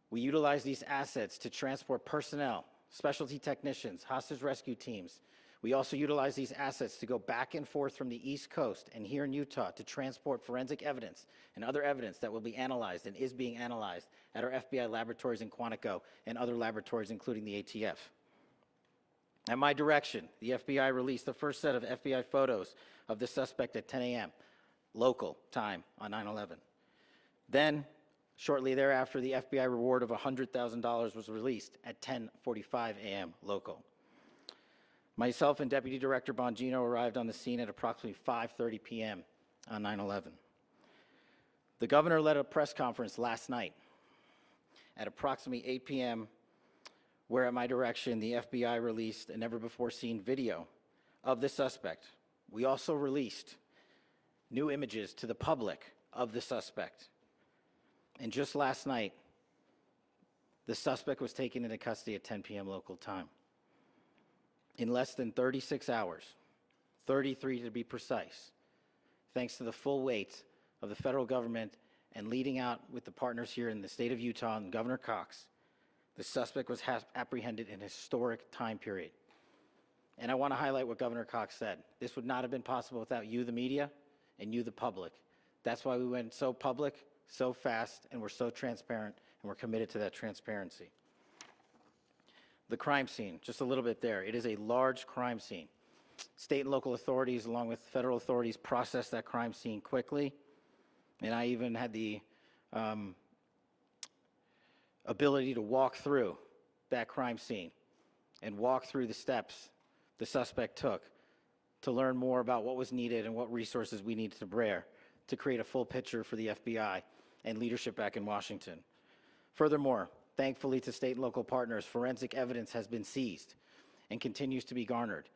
We utilized these assets to transport personnel, specialty technicians, hostage rescue teams. We also utilize these assets to go back and forth from the East Coast and here in Utah to transport forensic evidence and other evidence that will be analyzed and is being analyzed at our FBI laboratories in Quantico and other laboratories, including the ATF. At my direction, the FBI released the first set of FBI photos of the suspect at 10 a.m. local time on 9/11. Then, shortly thereafter, the FBI reward of $100,000 was released at 10:45 a.m. local. Myself and Deputy Director Bongino arrived on the scene at approximately 5:30 p.m. on 9/11. The governor led a press conference last night at approximately 8 p.m., where at my direction, the FBI released a never-before-seen video of the suspect. We also released new images to the public of the suspect. And just last night, the suspect was taken into custody at 10 p.m. local time. In less than 36 hours, 33 to be precise, thanks to the full weight of the federal government and leading out with the partners here in the state of Utah and Governor Cox, the suspect was apprehended in a historic time period. And I want to highlight what Governor Cox said. This would not have been possible without you, the media, and you, the public. That's why we went so public, so fast, and we're so transparent, and we're committed to that transparency. The crime scene, just a little bit there. It is a large crime scene. State and local authorities, along with federal authorities, processed that crime scene quickly. And I even had the ability to walk through that crime scene and walk through the steps the suspect took to learn more about what was needed and what resources we needed to bear to create a full picture for the FBI and leadership back in Washington. Furthermore, thankfully to state and local partners, forensic evidence has been seized and continues to be garnered.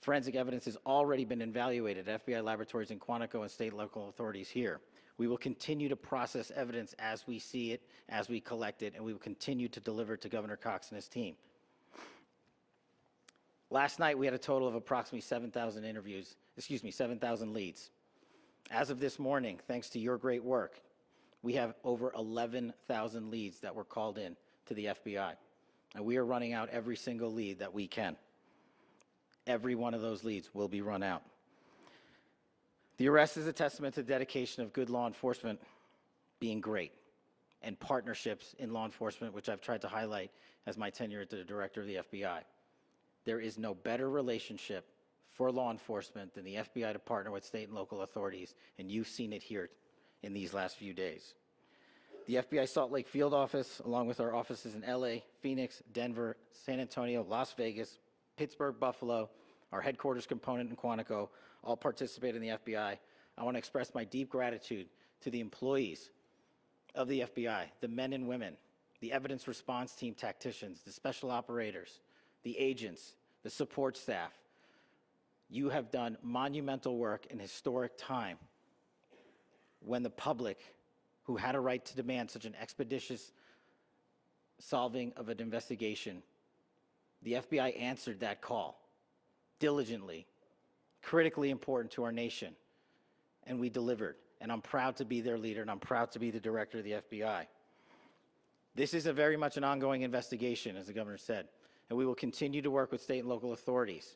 Forensic evidence has already been evaluated at FBI laboratories in Quantico and state and local authorities here. We will continue to process evidence as we see it, as we collect it, and we will continue to deliver to Governor Cox and his team. Last night, we had a total of approximately 7,000 leads. As of this morning, thanks to your great work, we have over 11,000 leads that were called in to the FBI. And we are running out every single lead that we can. Every one of those leads will be run out. The arrest is a testament to the dedication of good law enforcement being great and partnerships in law enforcement, which I've tried to highlight as my tenure as the director of the FBI. There is no better relationship for law enforcement than the FBI to partner with state and local authorities, and you've seen it here in these last few days. The FBI Salt Lake field office, along with our offices in LA, Phoenix, Denver, San Antonio, Las Vegas, Pittsburgh, Buffalo, our headquarters component in Quantico, all participate in the FBI. I want to express my deep gratitude to the employees of the FBI, the men and women, the evidence response team tacticians, the special operators, the agents, the support staff. You have done monumental work in historic time when the public, who had a right to demand such an expeditious solving of an investigation, the FBI answered that call diligently, critically important to our nation, and we delivered. And I'm proud to be their leader, and I'm proud to be the director of the FBI. This is a very much an ongoing investigation, as the governor said, and we will continue to work with state and local authorities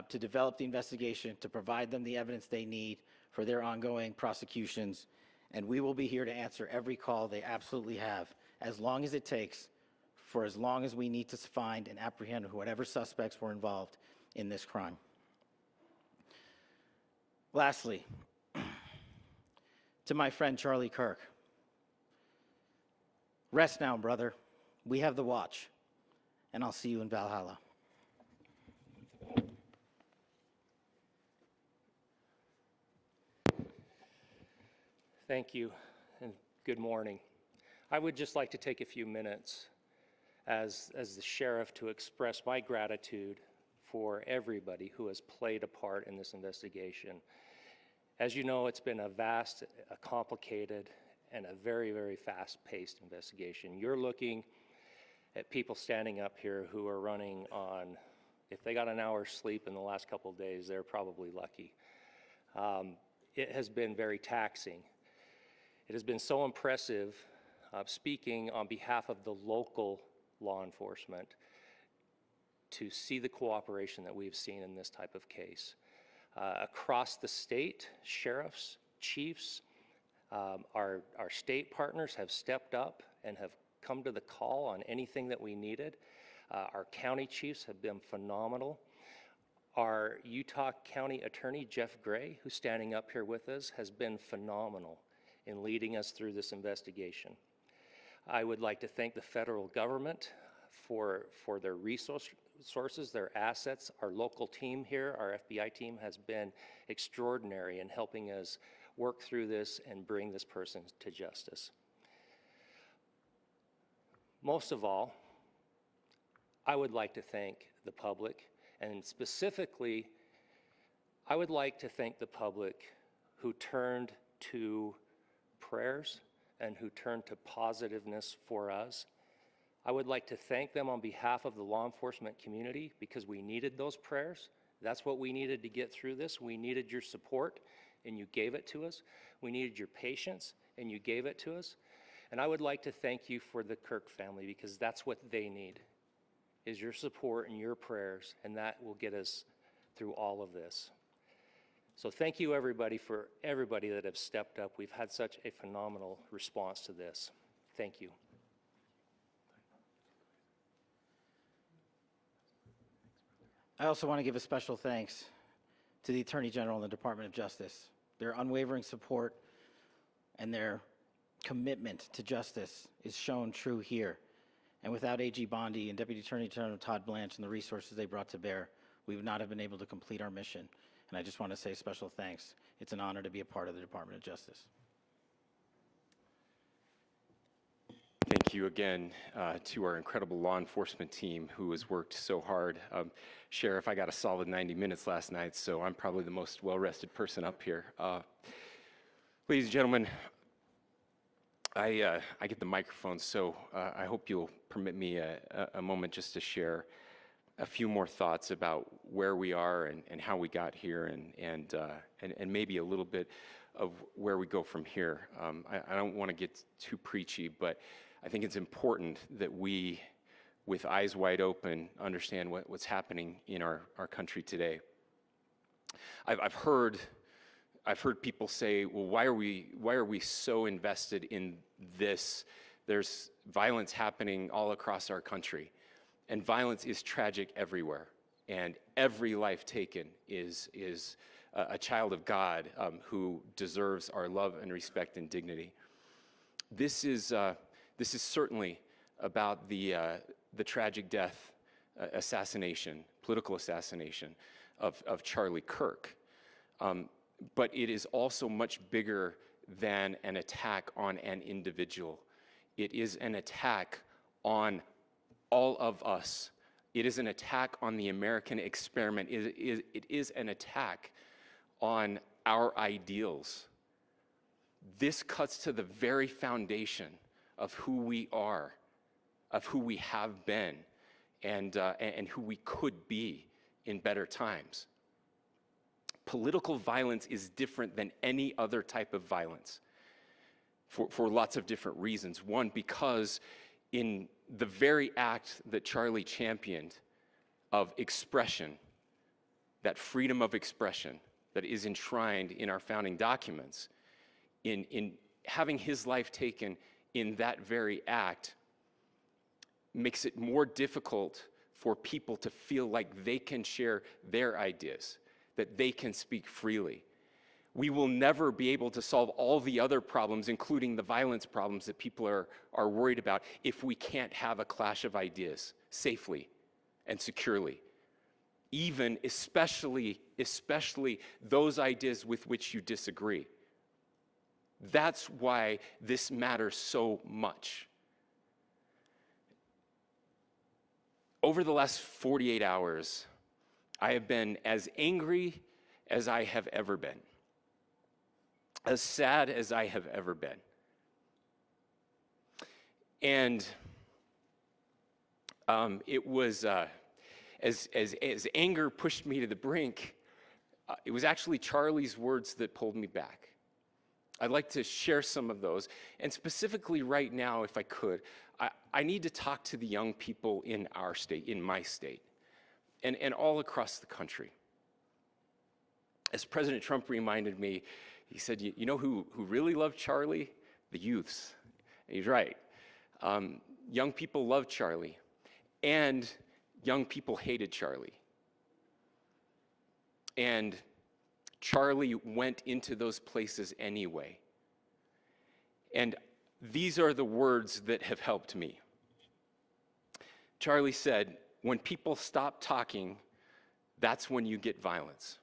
to develop the investigation, to provide them the evidence they need for their ongoing prosecutions, and we will be here to answer every call they absolutely have, as long as it takes, for as long as we need to find and apprehend whatever suspects were involved in this crime. Lastly, to my friend Charlie Kirk, rest now, brother. We have the watch, and I'll see you in Valhalla. Thank you, and good morning. I would just like to take a few minutes as the sheriff to express my gratitude for everybody who has played a part in this investigation. As you know, it's been a vast, a complicated, and a very, very fast-paced investigation. You're looking at people standing up here who are running on, if they got an hour's sleep in the last couple of days, they're probably lucky. It has been very taxing. It has been so impressive, speaking on behalf of the local law enforcement, to see the cooperation that we've seen in this type of case. Across the state, sheriffs, chiefs, our state partners have stepped up and have come to the call on anything that we needed. Our county chiefs have been phenomenal. Our Utah County Attorney, Jeff Gray, who's standing up here with us, has been phenomenal in leading us through this investigation. I would like to thank the federal government for their resources, their assets. Our local team here, our FBI team, has been extraordinary in helping us work through this and bring this person to justice. Most of all, I would like to thank the public, and specifically, I would like to thank the public who turned to prayers and who turned to positiveness for us. I would like to thank them on behalf of the law enforcement community because we needed those prayers. That's what we needed to get through this. We needed your support, and you gave it to us. We needed your patience, and you gave it to us. And I would like to thank you for the Kirk family because that's what they need, is your support and your prayers, and that will get us through all of this. So thank you everybody for everybody that have stepped up. We've had such a phenomenal response to this. Thank you. I also want to give a special thanks to the Attorney General and the Department of Justice. Their unwavering support and their commitment to justice is shown true here. And without AG Bondi and Deputy Attorney General Todd Blanche and the resources they brought to bear, we would not have been able to complete our mission. And I just want to say special thanks. It's an honor to be a part of the Department of Justice. Thank you again to our incredible law enforcement team who has worked so hard. Sheriff, I got a solid 90 minutes last night, so I'm probably the most well-rested person up here. Ladies and gentlemen, I get the microphone, so I hope you'll permit me a moment just to share a few more thoughts about where we are and how we got here and maybe a little bit of where we go from here. I don't want to get too preachy, but I think it's important that we, with eyes wide open, understand what's happening in our country today. I've heard people say, well, why are we so invested in this? There's violence happening all across our country, and violence is tragic everywhere, and every life taken is a child of God who deserves our love and respect and dignity. This is certainly about the tragic death, political assassination of Charlie Kirk. But it is also much bigger than an attack on an individual. It is an attack on all of us. It is an attack on the American experiment. It is an attack on our ideals. This cuts to the very foundation of who we are, of who we have been, and who we could be in better times. Political violence is different than any other type of violence for lots of different reasons. One, because in the very act that Charlie championed of expression, that freedom of expression that is enshrined in our founding documents, in having his life taken in that very act makes it more difficult for people to feel like they can share their ideas, that they can speak freely. We will never be able to solve all the other problems, including the violence problems that people are worried about, if we can't have a clash of ideas safely and securely. Even, especially those ideas with which you disagree. That's why this matters so much. Over the last 48 hours, I have been as angry as I have ever been, as sad as I have ever been. And it was, as anger pushed me to the brink, it was actually Charlie's words that pulled me back. I'd like to share some of those. And specifically right now, if I could, I need to talk to the young people in our state, in my state. and all across the country. As President Trump reminded me, he said, you know who really loved Charlie? The youths. And he's right. Young people loved Charlie, and young people hated Charlie. And Charlie went into those places anyway. And these are the words that have helped me. Charlie said, when people stop talking, that's when you get violence.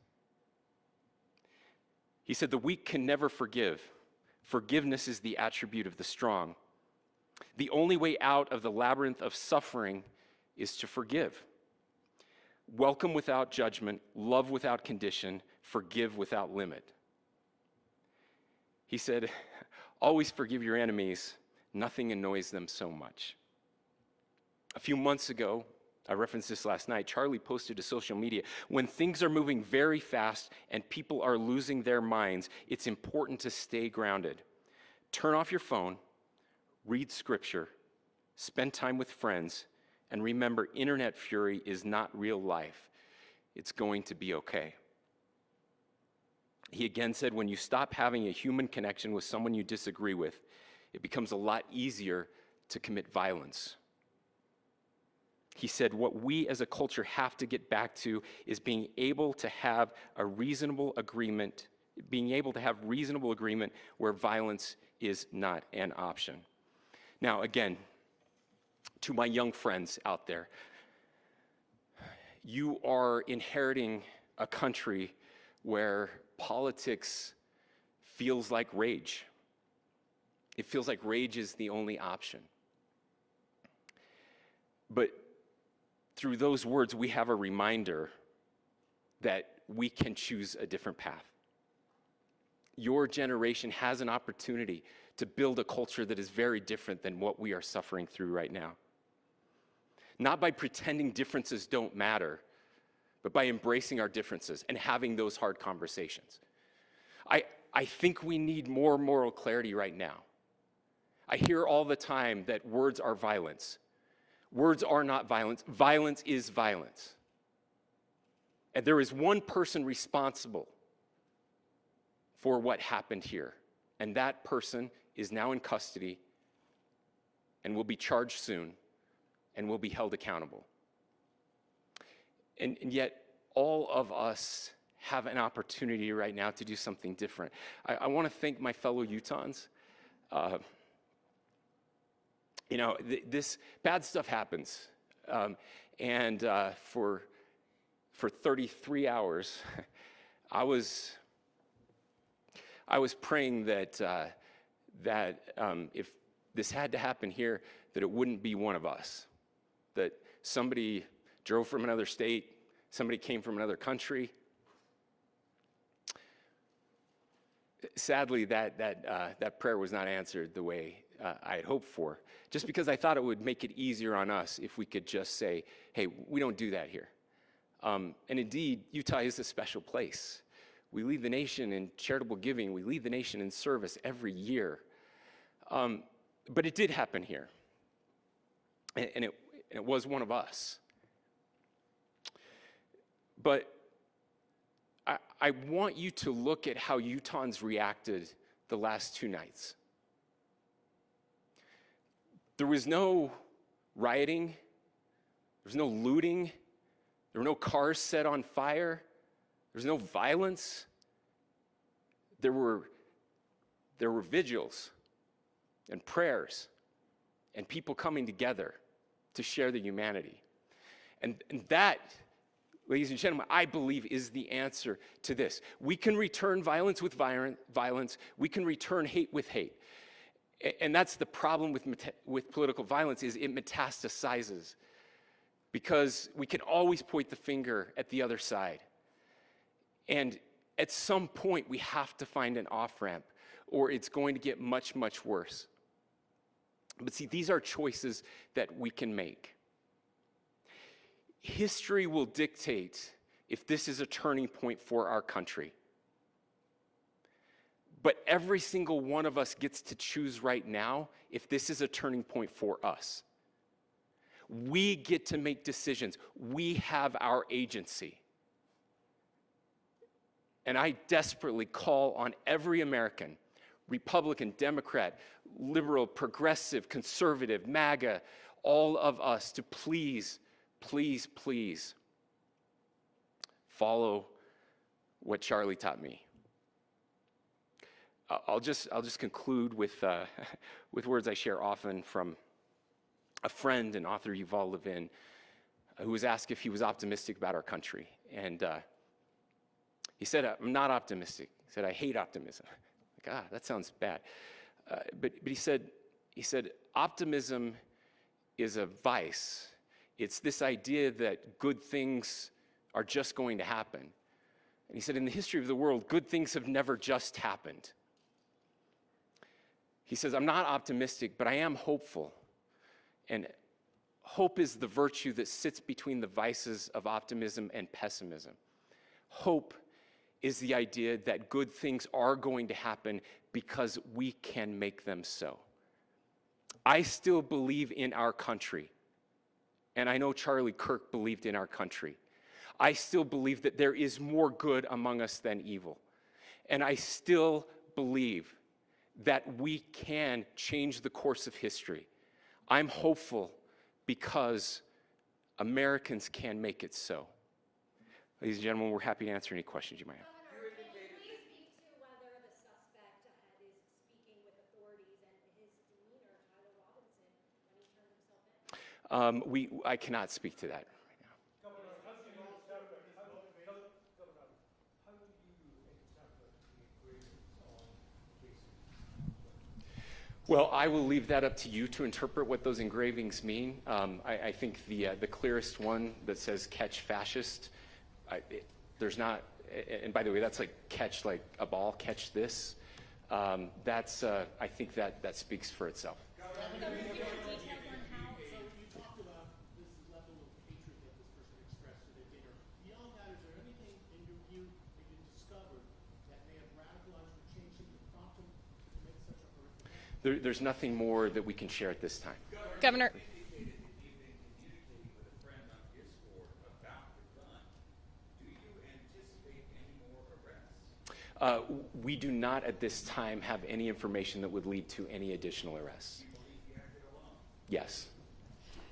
He said, the weak can never forgive. Forgiveness is the attribute of the strong. The only way out of the labyrinth of suffering is to forgive. Welcome without judgment, love without condition, forgive without limit. He said, always forgive your enemies. Nothing annoys them so much. A few months ago, I referenced this last night, Charlie posted to social media, when things are moving very fast and people are losing their minds, it's important to stay grounded. Turn off your phone, read scripture, spend time with friends, and remember, internet fury is not real life. It's going to be okay. He again said, when you stop having a human connection with someone you disagree with, it becomes a lot easier to commit violence. He said, what we as a culture have to get back to is being able to have a reasonable agreement, where violence is not an option. Now, again, to my young friends out there, you are inheriting a country where politics feels like rage. It feels like rage is the only option. But through those words, we have a reminder that we can choose a different path. Your generation has an opportunity to build a culture that is very different than what we are suffering through right now. Not by pretending differences don't matter, but by embracing our differences and having those hard conversations. I think we need more moral clarity right now. I hear all the time that words are violence. Words are not violence. Violence is violence. And there is one person responsible for what happened here. And that person is now in custody and will be charged soon and will be held accountable. And yet, all of us have an opportunity right now to do something different. I want to thank my fellow Utahns. This bad stuff happens. For 33 hours, I was praying that if this had to happen here, that it wouldn't be one of us. That somebody drove from another state, somebody came from another country. Sadly, that prayer was not answered the way I had hoped for, just because I thought it would make it easier on us if we could just say, hey, we don't do that here. And indeed, Utah is a special place. We lead the nation in charitable giving. We lead the nation in service every year. But it did happen here. And it was one of us. But I want you to look at how Utahns reacted the last 2 nights. There was no rioting. There was no looting. There were no cars set on fire. There was no violence. There were vigils and prayers and people coming together to share the humanity. And that, ladies and gentlemen, I believe is the answer to this. We can return violence with violence. We can return hate with hate. And that's the problem with political violence, is it metastasizes, because we can always point the finger at the other side. And at some point, we have to find an off-ramp, or it's going to get much, much worse. But see, these are choices that we can make. History will dictate if this is a turning point for our country. But every single one of us gets to choose right now if this is a turning point for us. We get to make decisions. We have our agency. And I desperately call on every American, Republican, Democrat, liberal, progressive, conservative, MAGA, all of us to please, please, please follow what Charlie taught me. I'll just conclude with with words I share often from a friend and author, Yuval Levin, who was asked if he was optimistic about our country, and he said, "I'm not optimistic." He said, "I hate optimism." Like, that sounds bad. But he said, optimism is a vice. It's this idea that good things are just going to happen. And he said, in the history of the world, good things have never just happened. He says, I'm not optimistic, but I am hopeful. And hope is the virtue that sits between the vices of optimism and pessimism. Hope is the idea that good things are going to happen because we can make them so. I still believe in our country, and I know Charlie Kirk believed in our country. I still believe that there is more good among us than evil. And I still believe that we can change the course of history. I'm hopeful because Americans can make it so. Ladies and gentlemen, we're happy to answer any questions you might have. I cannot speak to that right now. Well, I will leave that up to you to interpret what those engravings mean. I think the clearest one that says "catch fascist," there's not, and by the way, that's like catch like a ball, catch this. That's I think that speaks for itself. There's nothing more that we can share at this time. Governor. We do not at this time have any information that would lead to any additional arrests. Yes.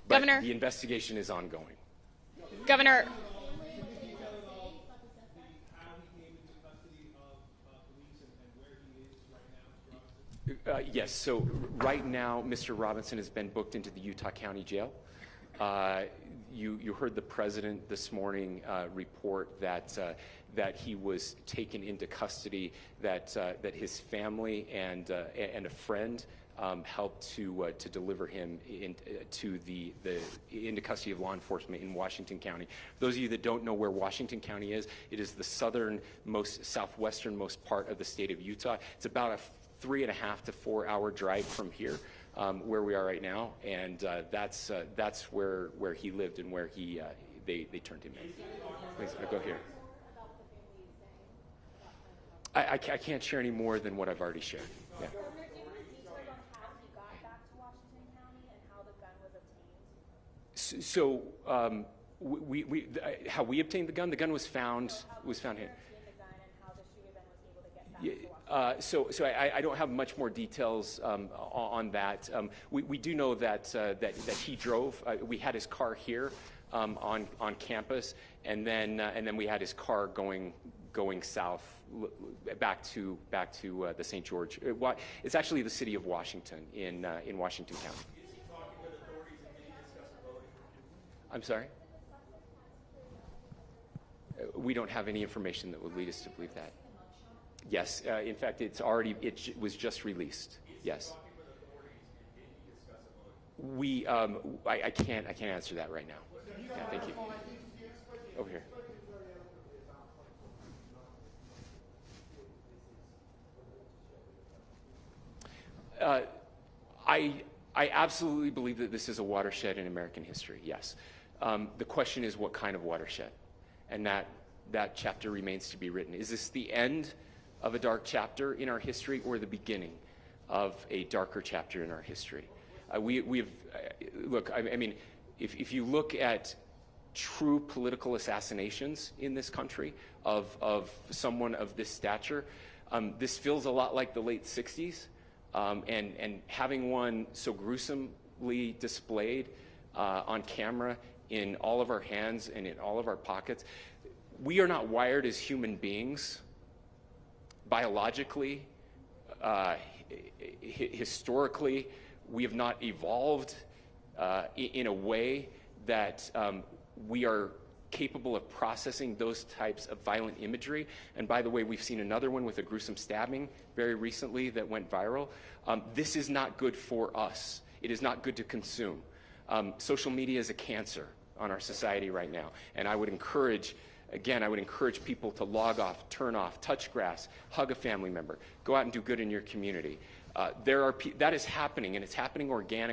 But Governor. The investigation is ongoing. Governor. Yes, so right now, Mr. Robinson has been booked into the Utah County Jail. You heard the president this morning report that he was taken into custody, that his family and a friend helped to deliver him into custody of law enforcement in Washington County. For those of you that don't know where Washington County is, it is the southwesternmost part of the state of Utah. It's about a 3.5 to 4 hour drive from here, where we are right now, and that's where he lived and where they turned him in. Please, go here. I can't share any more than what I've already shared. Yeah. So how we obtained the gun? The gun was found here. So I don't have much more details on that. We do know that he drove. We had his car here on campus, and then we had his car going south back to the St. George. It's actually the city of Washington in Washington County. I'm sorry? We don't have any information that would lead us to believe that. Yes, in fact, it was just released. Yes. I can't answer that right now. Yeah, thank you. Over here. I absolutely believe that this is a watershed in American history. Yes. The question is, what kind of watershed? And that chapter remains to be written. Is this the end of a dark chapter in our history, or the beginning of a darker chapter in our history? Look, I mean, if you look at true political assassinations in this country of someone of this stature, this feels a lot like the late 60s, and having one so gruesomely displayed on camera in all of our hands and in all of our pockets. We are not wired as human beings biologically, historically. We have not evolved in a way that we are capable of processing those types of violent imagery. And by the way, we've seen another one with a gruesome stabbing very recently that went viral. This is not good for us. It is not good to consume. Social media is a cancer on our society right now. And I would encourage, again, I would encourage people to log off, turn off, touch grass, hug a family member, go out and do good in your community. That is happening, and it's happening organically.